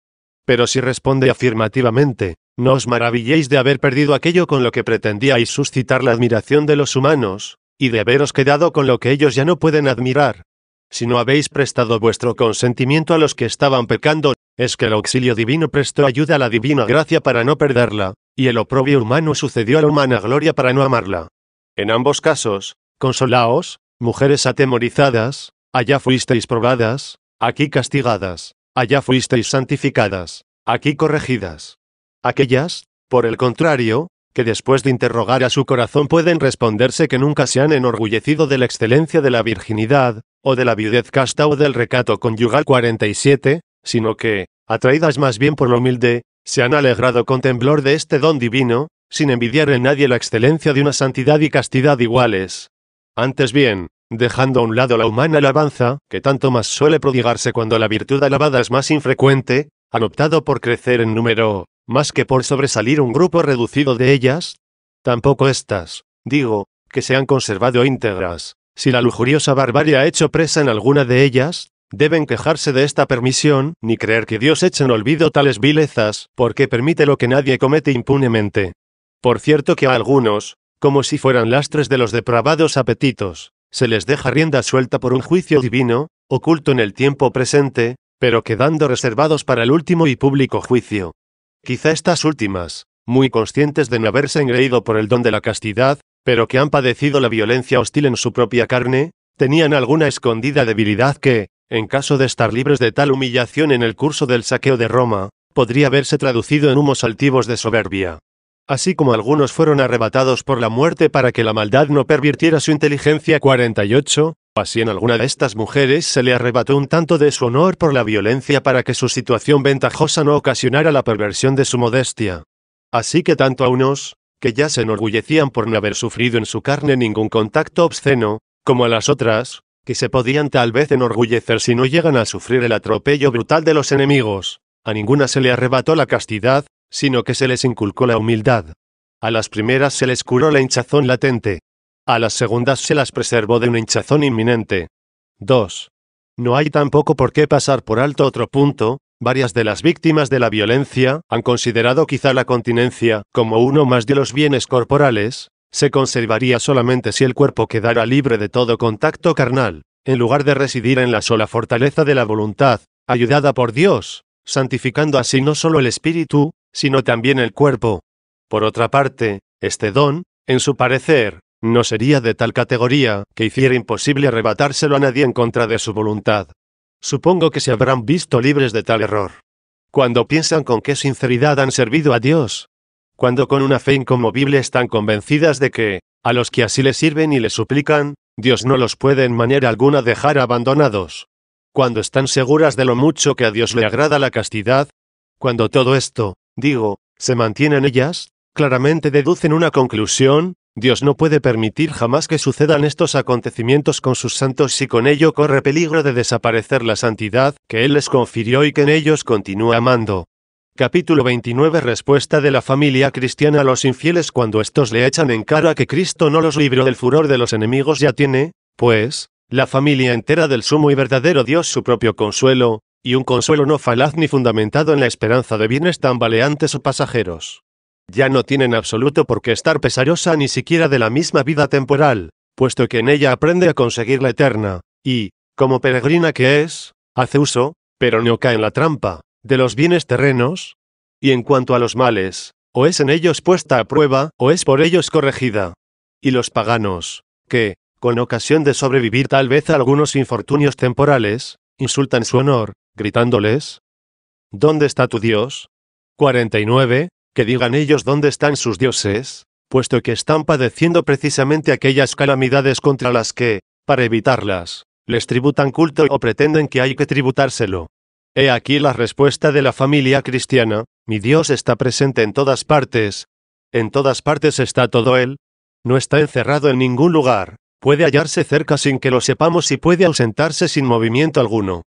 Pero si responde afirmativamente, no os maravilléis de haber perdido aquello con lo que pretendíais suscitar la admiración de los humanos, y de haberos quedado con lo que ellos ya no pueden admirar. Si no habéis prestado vuestro consentimiento a los que estaban pecando, es que el auxilio divino prestó ayuda a la divina gracia para no perderla, y el oprobio humano sucedió a la humana gloria para no amarla. En ambos casos, consolaos, mujeres atemorizadas, allá fuisteis probadas, aquí castigadas, allá fuisteis santificadas, aquí corregidas. Aquellas, por el contrario, que después de interrogar a su corazón pueden responderse que nunca se han enorgullecido de la excelencia de la virginidad, o de la viudez casta o del recato conyugal. 47, sino que, atraídas más bien por lo humilde, se han alegrado con temblor de este don divino, sin envidiar en nadie la excelencia de una santidad y castidad iguales. Antes bien, dejando a un lado la humana alabanza, que tanto más suele prodigarse cuando la virtud alabada es más infrecuente, han optado por crecer en número, más que por sobresalir un grupo reducido de ellas. Tampoco estas, digo, que se han conservado íntegras, si la lujuriosa barbarie ha hecho presa en alguna de ellas, deben quejarse de esta permisión, ni creer que Dios eche en olvido tales vilezas, porque permite lo que nadie comete impunemente. Por cierto que a algunos, como si fueran lastres de los depravados apetitos, se les deja rienda suelta por un juicio divino, oculto en el tiempo presente, pero quedando reservados para el último y público juicio. Quizá estas últimas, muy conscientes de no haberse engreído por el don de la castidad, pero que han padecido la violencia hostil en su propia carne, tenían alguna escondida debilidad que, en caso de estar libres de tal humillación en el curso del saqueo de Roma, podría verse traducido en humos altivos de soberbia. Así como algunos fueron arrebatados por la muerte para que la maldad no pervirtiera su inteligencia. 48. Así en alguna de estas mujeres se le arrebató un tanto de su honor por la violencia para que su situación ventajosa no ocasionara la perversión de su modestia. Así que tanto a unos, que ya se enorgullecían por no haber sufrido en su carne ningún contacto obsceno, como a las otras, que se podían tal vez enorgullecer si no llegan a sufrir el atropello brutal de los enemigos, a ninguna se le arrebató la castidad, sino que se les inculcó la humildad. A las primeras se les curó la hinchazón latente. A las segundas se las preservó de una hinchazón inminente. 2. No hay tampoco por qué pasar por alto otro punto. Varias de las víctimas de la violencia han considerado quizá la continencia como uno más de los bienes corporales, se conservaría solamente si el cuerpo quedara libre de todo contacto carnal, en lugar de residir en la sola fortaleza de la voluntad, ayudada por Dios, santificando así no solo el espíritu, sino también el cuerpo. Por otra parte, este don, en su parecer, no sería de tal categoría que hiciera imposible arrebatárselo a nadie en contra de su voluntad. Supongo que se habrán visto libres de tal error. Cuando piensan con qué sinceridad han servido a Dios. Cuando con una fe inconmovible están convencidas de que, a los que así le sirven y le suplican, Dios no los puede en manera alguna dejar abandonados. Cuando están seguras de lo mucho que a Dios le agrada la castidad. Cuando todo esto, digo, se mantiene en ellas, claramente deducen una conclusión: Dios no puede permitir jamás que sucedan estos acontecimientos con sus santos si con ello corre peligro de desaparecer la santidad que Él les confirió y que en ellos continúa amando. Capítulo 29. Respuesta de la familia cristiana a los infieles cuando estos le echan en cara que Cristo no los libró del furor de los enemigos. Ya tiene, pues, la familia entera del sumo y verdadero Dios su propio consuelo, y un consuelo no falaz ni fundamentado en la esperanza de bienes tambaleantes o pasajeros. Ya no tiene en absoluto por qué estar pesarosa ni siquiera de la misma vida temporal, puesto que en ella aprende a conseguir la eterna, y, como peregrina que es, hace uso, pero no cae en la trampa, de los bienes terrenos. Y en cuanto a los males, o es en ellos puesta a prueba, o es por ellos corregida. Y los paganos, que, con ocasión de sobrevivir tal vez a algunos infortunios temporales, insultan su honor, gritándoles: ¿Dónde está tu Dios? 49. Que digan ellos dónde están sus dioses, puesto que están padeciendo precisamente aquellas calamidades contra las que, para evitarlas, les tributan culto o pretenden que hay que tributárselo. He aquí la respuesta de la familia cristiana: mi Dios está presente en todas partes está todo Él. No está encerrado en ningún lugar, puede hallarse cerca sin que lo sepamos y puede ausentarse sin movimiento alguno.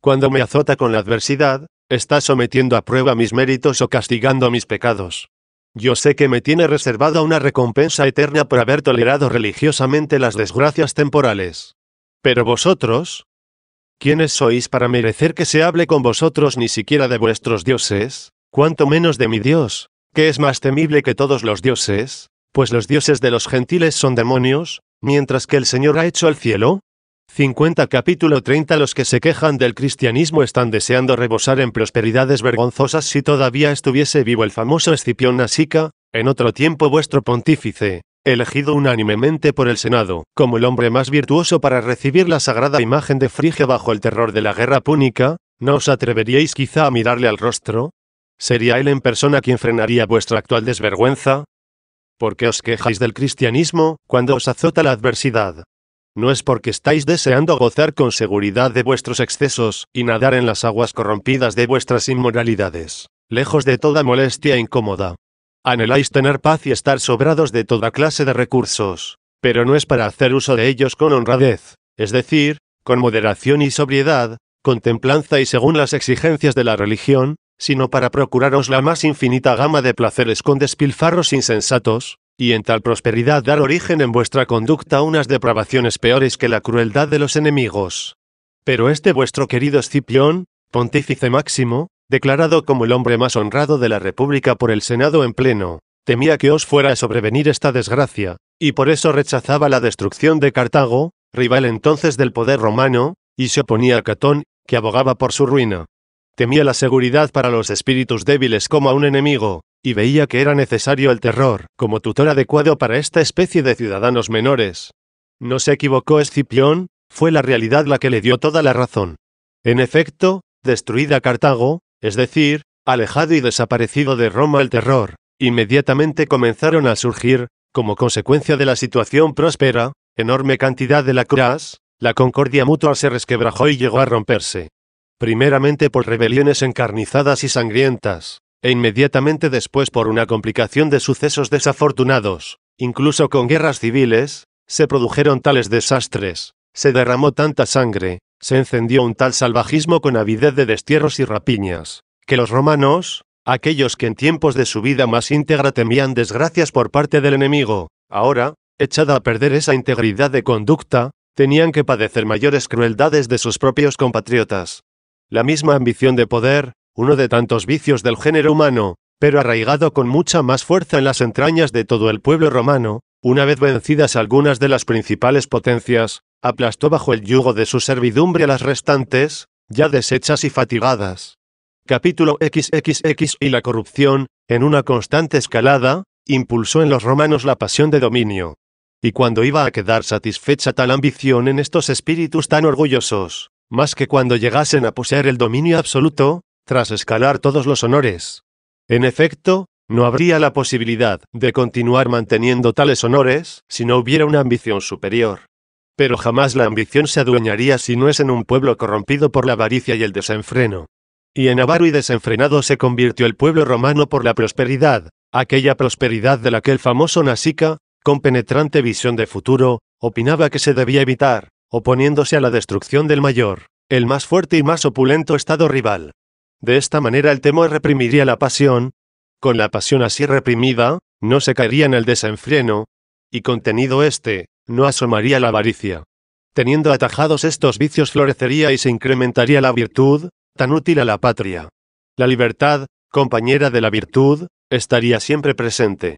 Cuando me azota con la adversidad, está sometiendo a prueba mis méritos o castigando mis pecados. Yo sé que me tiene reservada una recompensa eterna por haber tolerado religiosamente las desgracias temporales. Pero vosotros, ¿quiénes sois para merecer que se hable con vosotros ni siquiera de vuestros dioses, cuanto menos de mi Dios, que es más temible que todos los dioses, pues los dioses de los gentiles son demonios, mientras que el Señor ha hecho el cielo? 50. Capítulo 30. Los que se quejan del cristianismo están deseando rebosar en prosperidades vergonzosas si todavía estuviese vivo el famoso Escipión Nasica, en otro tiempo vuestro pontífice, elegido unánimemente por el Senado, como el hombre más virtuoso para recibir la sagrada imagen de Frigia bajo el terror de la guerra púnica. ¿No os atreveríais quizá a mirarle al rostro? ¿Sería él en persona quien frenaría vuestra actual desvergüenza? ¿Por qué os quejáis del cristianismo cuando os azota la adversidad? ¿No es porque estáis deseando gozar con seguridad de vuestros excesos y nadar en las aguas corrompidas de vuestras inmoralidades, lejos de toda molestia incómoda? Anheláis tener paz y estar sobrados de toda clase de recursos, pero no es para hacer uso de ellos con honradez, es decir, con moderación y sobriedad, con templanza y según las exigencias de la religión, sino para procuraros la más infinita gama de placeres con despilfarros insensatos, y en tal prosperidad dar origen en vuestra conducta a unas depravaciones peores que la crueldad de los enemigos. Pero este vuestro querido Escipión, pontífice máximo, declarado como el hombre más honrado de la República por el Senado en pleno, temía que os fuera a sobrevenir esta desgracia, y por eso rechazaba la destrucción de Cartago, rival entonces del poder romano, y se oponía a Catón, que abogaba por su ruina. Temía la seguridad para los espíritus débiles como a un enemigo, y veía que era necesario el terror como tutor adecuado para esta especie de ciudadanos menores. No se equivocó Escipión, fue la realidad la que le dio toda la razón. En efecto, destruida Cartago, es decir, alejado y desaparecido de Roma el terror, inmediatamente comenzaron a surgir, como consecuencia de la situación próspera, enorme cantidad de lacras, la concordia mutua se resquebrajó y llegó a romperse. Primeramente por rebeliones encarnizadas y sangrientas, e inmediatamente después por una complicación de sucesos desafortunados, incluso con guerras civiles, se produjeron tales desastres, se derramó tanta sangre, se encendió un tal salvajismo con avidez de destierros y rapiñas, que los romanos, aquellos que en tiempos de su vida más íntegra temían desgracias por parte del enemigo, ahora, echada a perder esa integridad de conducta, tenían que padecer mayores crueldades de sus propios compatriotas. La misma ambición de poder, uno de tantos vicios del género humano, pero arraigado con mucha más fuerza en las entrañas de todo el pueblo romano, una vez vencidas algunas de las principales potencias, aplastó bajo el yugo de su servidumbre a las restantes, ya deshechas y fatigadas. Capítulo XXX. Y la corrupción, en una constante escalada, impulsó en los romanos la pasión de dominio. Y cuando iba a quedar satisfecha tal ambición en estos espíritus tan orgullosos, más que cuando llegasen a poseer el dominio absoluto, tras escalar todos los honores. En efecto, no habría la posibilidad de continuar manteniendo tales honores si no hubiera una ambición superior. Pero jamás la ambición se adueñaría si no es en un pueblo corrompido por la avaricia y el desenfreno. Y en avaro y desenfrenado se convirtió el pueblo romano por la prosperidad, aquella prosperidad de la que el famoso Nasica, con penetrante visión de futuro, opinaba que se debía evitar, oponiéndose a la destrucción del mayor, el más fuerte y más opulento estado rival. De esta manera el temor reprimiría la pasión. Con la pasión así reprimida, no se caería en el desenfreno, y contenido éste, no asomaría la avaricia. Teniendo atajados estos vicios florecería y se incrementaría la virtud, tan útil a la patria. La libertad, compañera de la virtud, estaría siempre presente.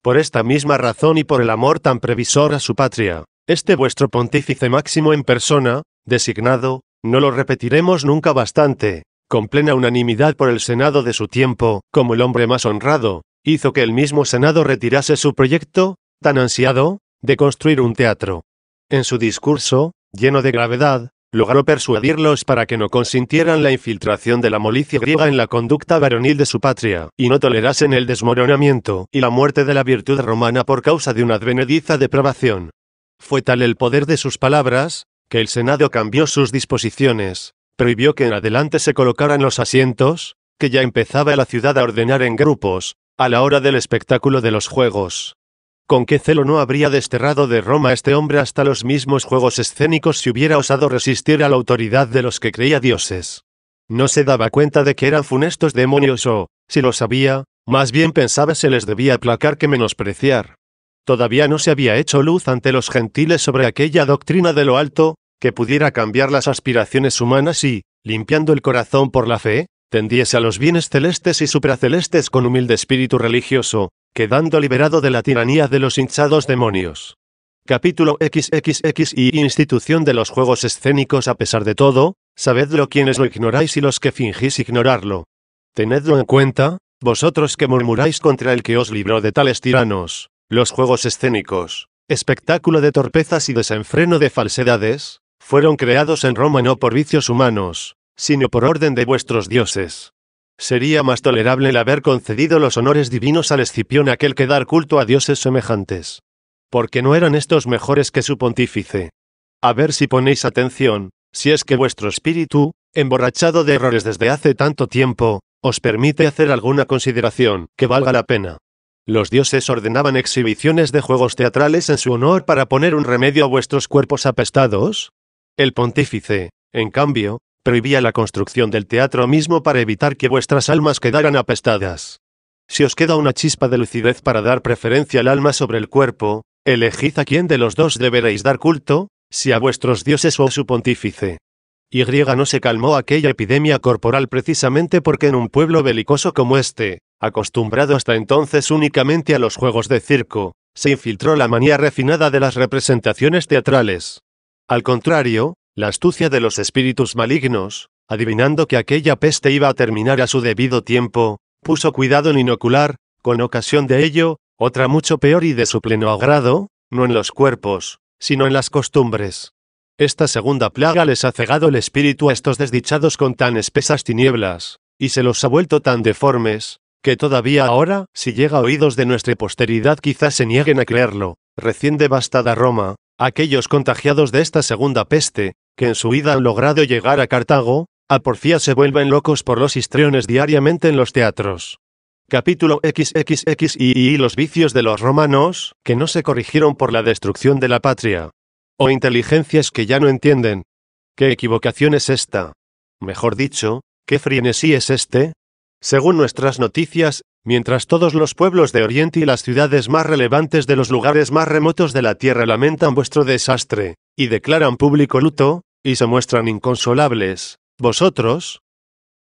Por esta misma razón y por el amor tan previsor a su patria, este vuestro pontífice máximo en persona, designado, no lo repetiremos nunca bastante, con plena unanimidad por el Senado de su tiempo, como el hombre más honrado, hizo que el mismo Senado retirase su proyecto, tan ansiado, de construir un teatro. En su discurso, lleno de gravedad, logró persuadirlos para que no consintieran la infiltración de la milicia griega en la conducta varonil de su patria, y no tolerasen el desmoronamiento y la muerte de la virtud romana por causa de una advenediza depravación. Fue tal el poder de sus palabras, que el Senado cambió sus disposiciones, prohibió que en adelante se colocaran los asientos, que ya empezaba la ciudad a ordenar en grupos, a la hora del espectáculo de los juegos. Con qué celo no habría desterrado de Roma este hombre hasta los mismos juegos escénicos si hubiera osado resistir a la autoridad de los que creía dioses. No se daba cuenta de que eran funestos demonios o, si lo sabía, más bien pensaba se les debía aplacar que menospreciar. Todavía no se había hecho luz ante los gentiles sobre aquella doctrina de lo alto, que pudiera cambiar las aspiraciones humanas y, limpiando el corazón por la fe, tendiese a los bienes celestes y supracelestes con humilde espíritu religioso, quedando liberado de la tiranía de los hinchados demonios. Capítulo XXX. Y institución de los juegos escénicos. A pesar de todo, sabedlo quienes lo ignoráis y los que fingís ignorarlo. Tenedlo en cuenta, vosotros que murmuráis contra el que os libró de tales tiranos, los juegos escénicos, espectáculo de torpezas y desenfreno de falsedades, fueron creados en Roma no por vicios humanos, sino por orden de vuestros dioses. Sería más tolerable el haber concedido los honores divinos al Escipión aquel que dar culto a dioses semejantes. Porque no eran estos mejores que su pontífice. A ver si ponéis atención, si es que vuestro espíritu, emborrachado de errores desde hace tanto tiempo, os permite hacer alguna consideración que valga la pena. Los dioses ordenaban exhibiciones de juegos teatrales en su honor para poner un remedio a vuestros cuerpos apestados. El pontífice, en cambio, prohibía la construcción del teatro mismo para evitar que vuestras almas quedaran apestadas. Si os queda una chispa de lucidez para dar preferencia al alma sobre el cuerpo, elegid a quién de los dos deberéis dar culto, si a vuestros dioses o a su pontífice. Y no se calmó aquella epidemia corporal precisamente porque en un pueblo belicoso como este, acostumbrado hasta entonces únicamente a los juegos de circo, se infiltró la manía refinada de las representaciones teatrales. Al contrario, la astucia de los espíritus malignos, adivinando que aquella peste iba a terminar a su debido tiempo, puso cuidado en inocular, Con ocasión de ello, otra mucho peor y de su pleno agrado, no en los cuerpos, sino en las costumbres. Esta segunda plaga les ha cegado el espíritu a estos desdichados con tan espesas tinieblas, y se los ha vuelto tan deformes, que todavía ahora, si llega a oídos de nuestra posteridad quizás se nieguen a creerlo, recién devastada Roma, aquellos contagiados de esta segunda peste, que en su vida han logrado llegar a Cartago, a porfía se vuelven locos por los histriones diariamente en los teatros. Capítulo XXX y los vicios de los romanos, que no se corrigieron por la destrucción de la patria. O inteligencias que ya no entienden. ¿Qué equivocación es esta? Mejor dicho, ¿qué frenesí es este? Según nuestras noticias, mientras todos los pueblos de Oriente y las ciudades más relevantes de los lugares más remotos de la tierra lamentan vuestro desastre, y declaran público luto, y se muestran inconsolables, vosotros,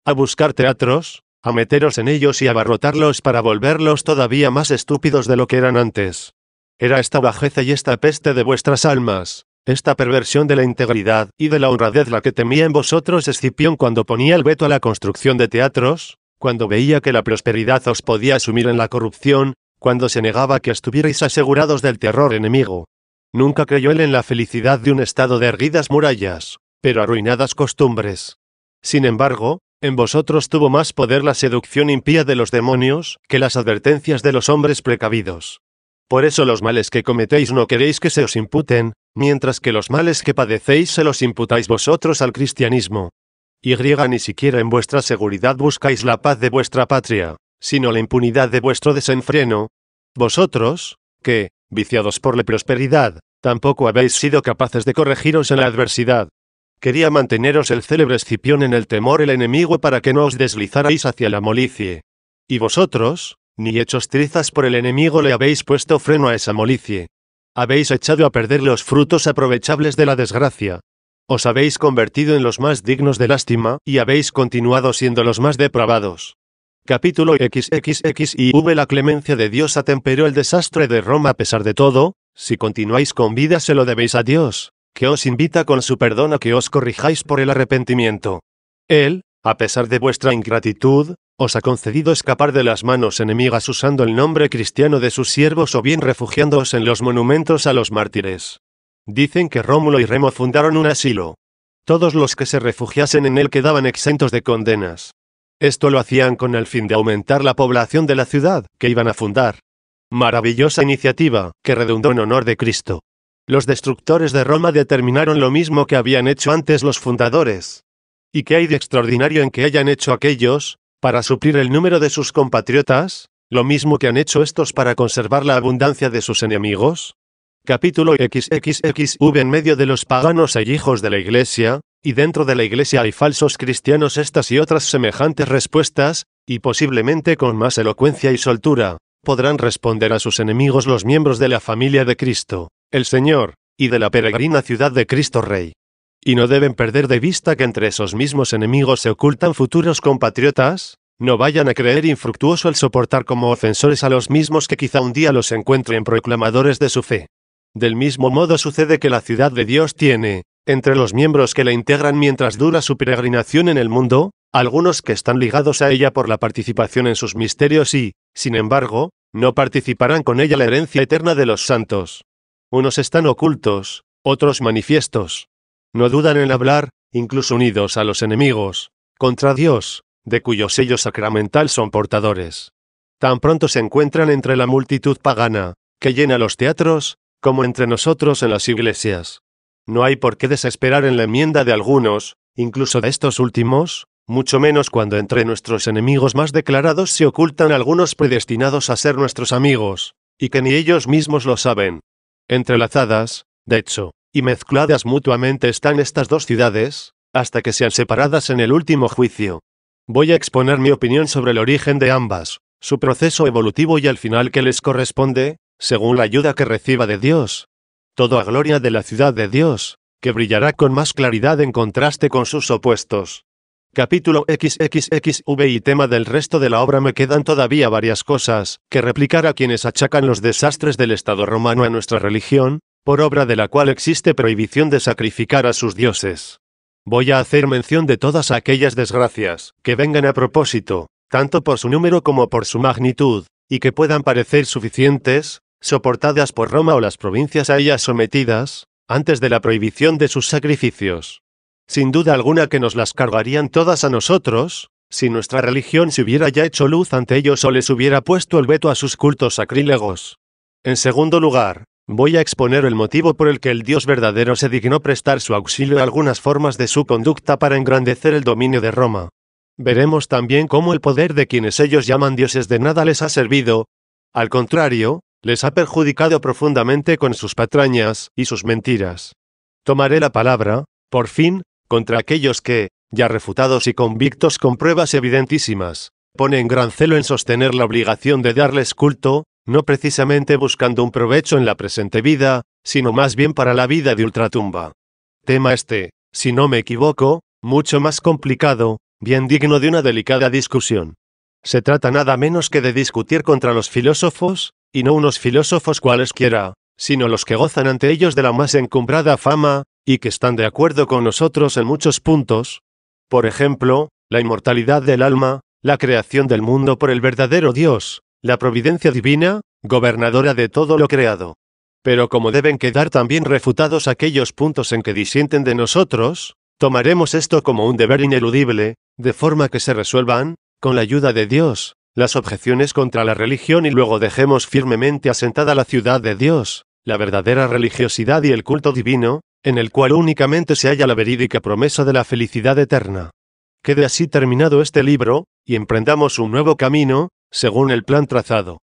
a buscar teatros, a meteros en ellos y abarrotarlos para volverlos todavía más estúpidos de lo que eran antes. Era esta bajeza y esta peste de vuestras almas, esta perversión de la integridad y de la honradez la que temía en vosotros Escipión cuando ponía el veto a la construcción de teatros, cuando veía que la prosperidad os podía asumir en la corrupción, cuando se negaba que estuvierais asegurados del terror enemigo. Nunca creyó él en la felicidad de un estado de erguidas murallas, pero arruinadas costumbres. Sin embargo, en vosotros tuvo más poder la seducción impía de los demonios que las advertencias de los hombres precavidos. Por eso los males que cometéis no queréis que se os imputen, mientras que los males que padecéis se los imputáis vosotros al cristianismo. Ni siquiera en vuestra seguridad buscáis la paz de vuestra patria, sino la impunidad de vuestro desenfreno. Vosotros, que, viciados por la prosperidad, tampoco habéis sido capaces de corregiros en la adversidad. Quería manteneros el célebre Escipión en el temor el enemigo para que no os deslizarais hacia la molicie. Y vosotros, ni hechos trizas por el enemigo le habéis puesto freno a esa molicie. Habéis echado a perder los frutos aprovechables de la desgracia. Os habéis convertido en los más dignos de lástima y habéis continuado siendo los más depravados. Capítulo XXX y la clemencia de Dios atemperó el desastre de Roma a pesar de todo. Si continuáis con vida se lo debéis a Dios, que os invita con su perdón a que os corrijáis por el arrepentimiento. Él, a pesar de vuestra ingratitud, os ha concedido escapar de las manos enemigas usando el nombre cristiano de sus siervos o bien refugiándoos en los monumentos a los mártires. Dicen que Rómulo y Remo fundaron un asilo. Todos los que se refugiasen en él quedaban exentos de condenas. Esto lo hacían con el fin de aumentar la población de la ciudad que iban a fundar. Maravillosa iniciativa, que redundó en honor de Cristo. Los destructores de Roma determinaron lo mismo que habían hecho antes los fundadores. ¿Y qué hay de extraordinario en que hayan hecho aquellos, para suplir el número de sus compatriotas, lo mismo que han hecho estos para conservar la abundancia de sus enemigos? Capítulo XXX en medio de los paganos hay hijos de la Iglesia, y dentro de la Iglesia hay falsos cristianos. Estas y otras semejantes respuestas, y posiblemente con más elocuencia y soltura, podrán responder a sus enemigos los miembros de la familia de Cristo, el Señor, y de la peregrina ciudad de Cristo Rey. Y no deben perder de vista que entre esos mismos enemigos se ocultan futuros compatriotas. No vayan a creer infructuoso el soportar como ofensores a los mismos que quizá un día los encuentren proclamadores de su fe. Del mismo modo sucede que la ciudad de Dios tiene, entre los miembros que la integran mientras dura su peregrinación en el mundo, algunos que están ligados a ella por la participación en sus misterios y, sin embargo, no participarán con ella la herencia eterna de los santos. Unos están ocultos, otros manifiestos. No dudan en hablar, incluso unidos a los enemigos, contra Dios, de cuyo sello sacramental son portadores. Tan pronto se encuentran entre la multitud pagana, que llena los teatros, como entre nosotros en las iglesias. No hay por qué desesperar en la enmienda de algunos, incluso de estos últimos, mucho menos cuando entre nuestros enemigos más declarados se ocultan algunos predestinados a ser nuestros amigos, y que ni ellos mismos lo saben. Entrelazadas, de hecho, y mezcladas mutuamente están estas dos ciudades, hasta que sean separadas en el último juicio. Voy a exponer mi opinión sobre el origen de ambas, su proceso evolutivo y el final que les corresponde, según la ayuda que reciba de Dios. Todo a gloria de la ciudad de Dios, que brillará con más claridad en contraste con sus opuestos. Capítulo XXXV y tema del resto de la obra. Me quedan todavía varias cosas que replicar a quienes achacan los desastres del Estado romano a nuestra religión, por obra de la cual existe prohibición de sacrificar a sus dioses. Voy a hacer mención de todas aquellas desgracias que vengan a propósito, tanto por su número como por su magnitud, y que puedan parecer suficientes, soportadas por Roma o las provincias a ellas sometidas, antes de la prohibición de sus sacrificios. Sin duda alguna que nos las cargarían todas a nosotros, si nuestra religión se hubiera ya hecho luz ante ellos o les hubiera puesto el veto a sus cultos sacrílegos. En segundo lugar, voy a exponer el motivo por el que el Dios verdadero se dignó prestar su auxilio a algunas formas de su conducta para engrandecer el dominio de Roma. Veremos también cómo el poder de quienes ellos llaman dioses de nada les ha servido. Al contrario, les ha perjudicado profundamente con sus patrañas y sus mentiras. Tomaré la palabra, por fin, contra aquellos que, ya refutados y convictos con pruebas evidentísimas, ponen gran celo en sostener la obligación de darles culto, no precisamente buscando un provecho en la presente vida, sino más bien para la vida de ultratumba. Tema este, si no me equivoco, mucho más complicado, bien digno de una delicada discusión. Se trata nada menos que de discutir contra los filósofos, y no unos filósofos cualesquiera, sino los que gozan ante ellos de la más encumbrada fama, y que están de acuerdo con nosotros en muchos puntos. Por ejemplo, la inmortalidad del alma, la creación del mundo por el verdadero Dios, la providencia divina, gobernadora de todo lo creado. Pero como deben quedar también refutados aquellos puntos en que disienten de nosotros, tomaremos esto como un deber ineludible, de forma que se resuelvan, con la ayuda de Dios, las objeciones contra la religión y luego dejemos firmemente asentada la ciudad de Dios, la verdadera religiosidad y el culto divino, en el cual únicamente se halla la verídica promesa de la felicidad eterna. Quede así terminado este libro, y emprendamos un nuevo camino, según el plan trazado.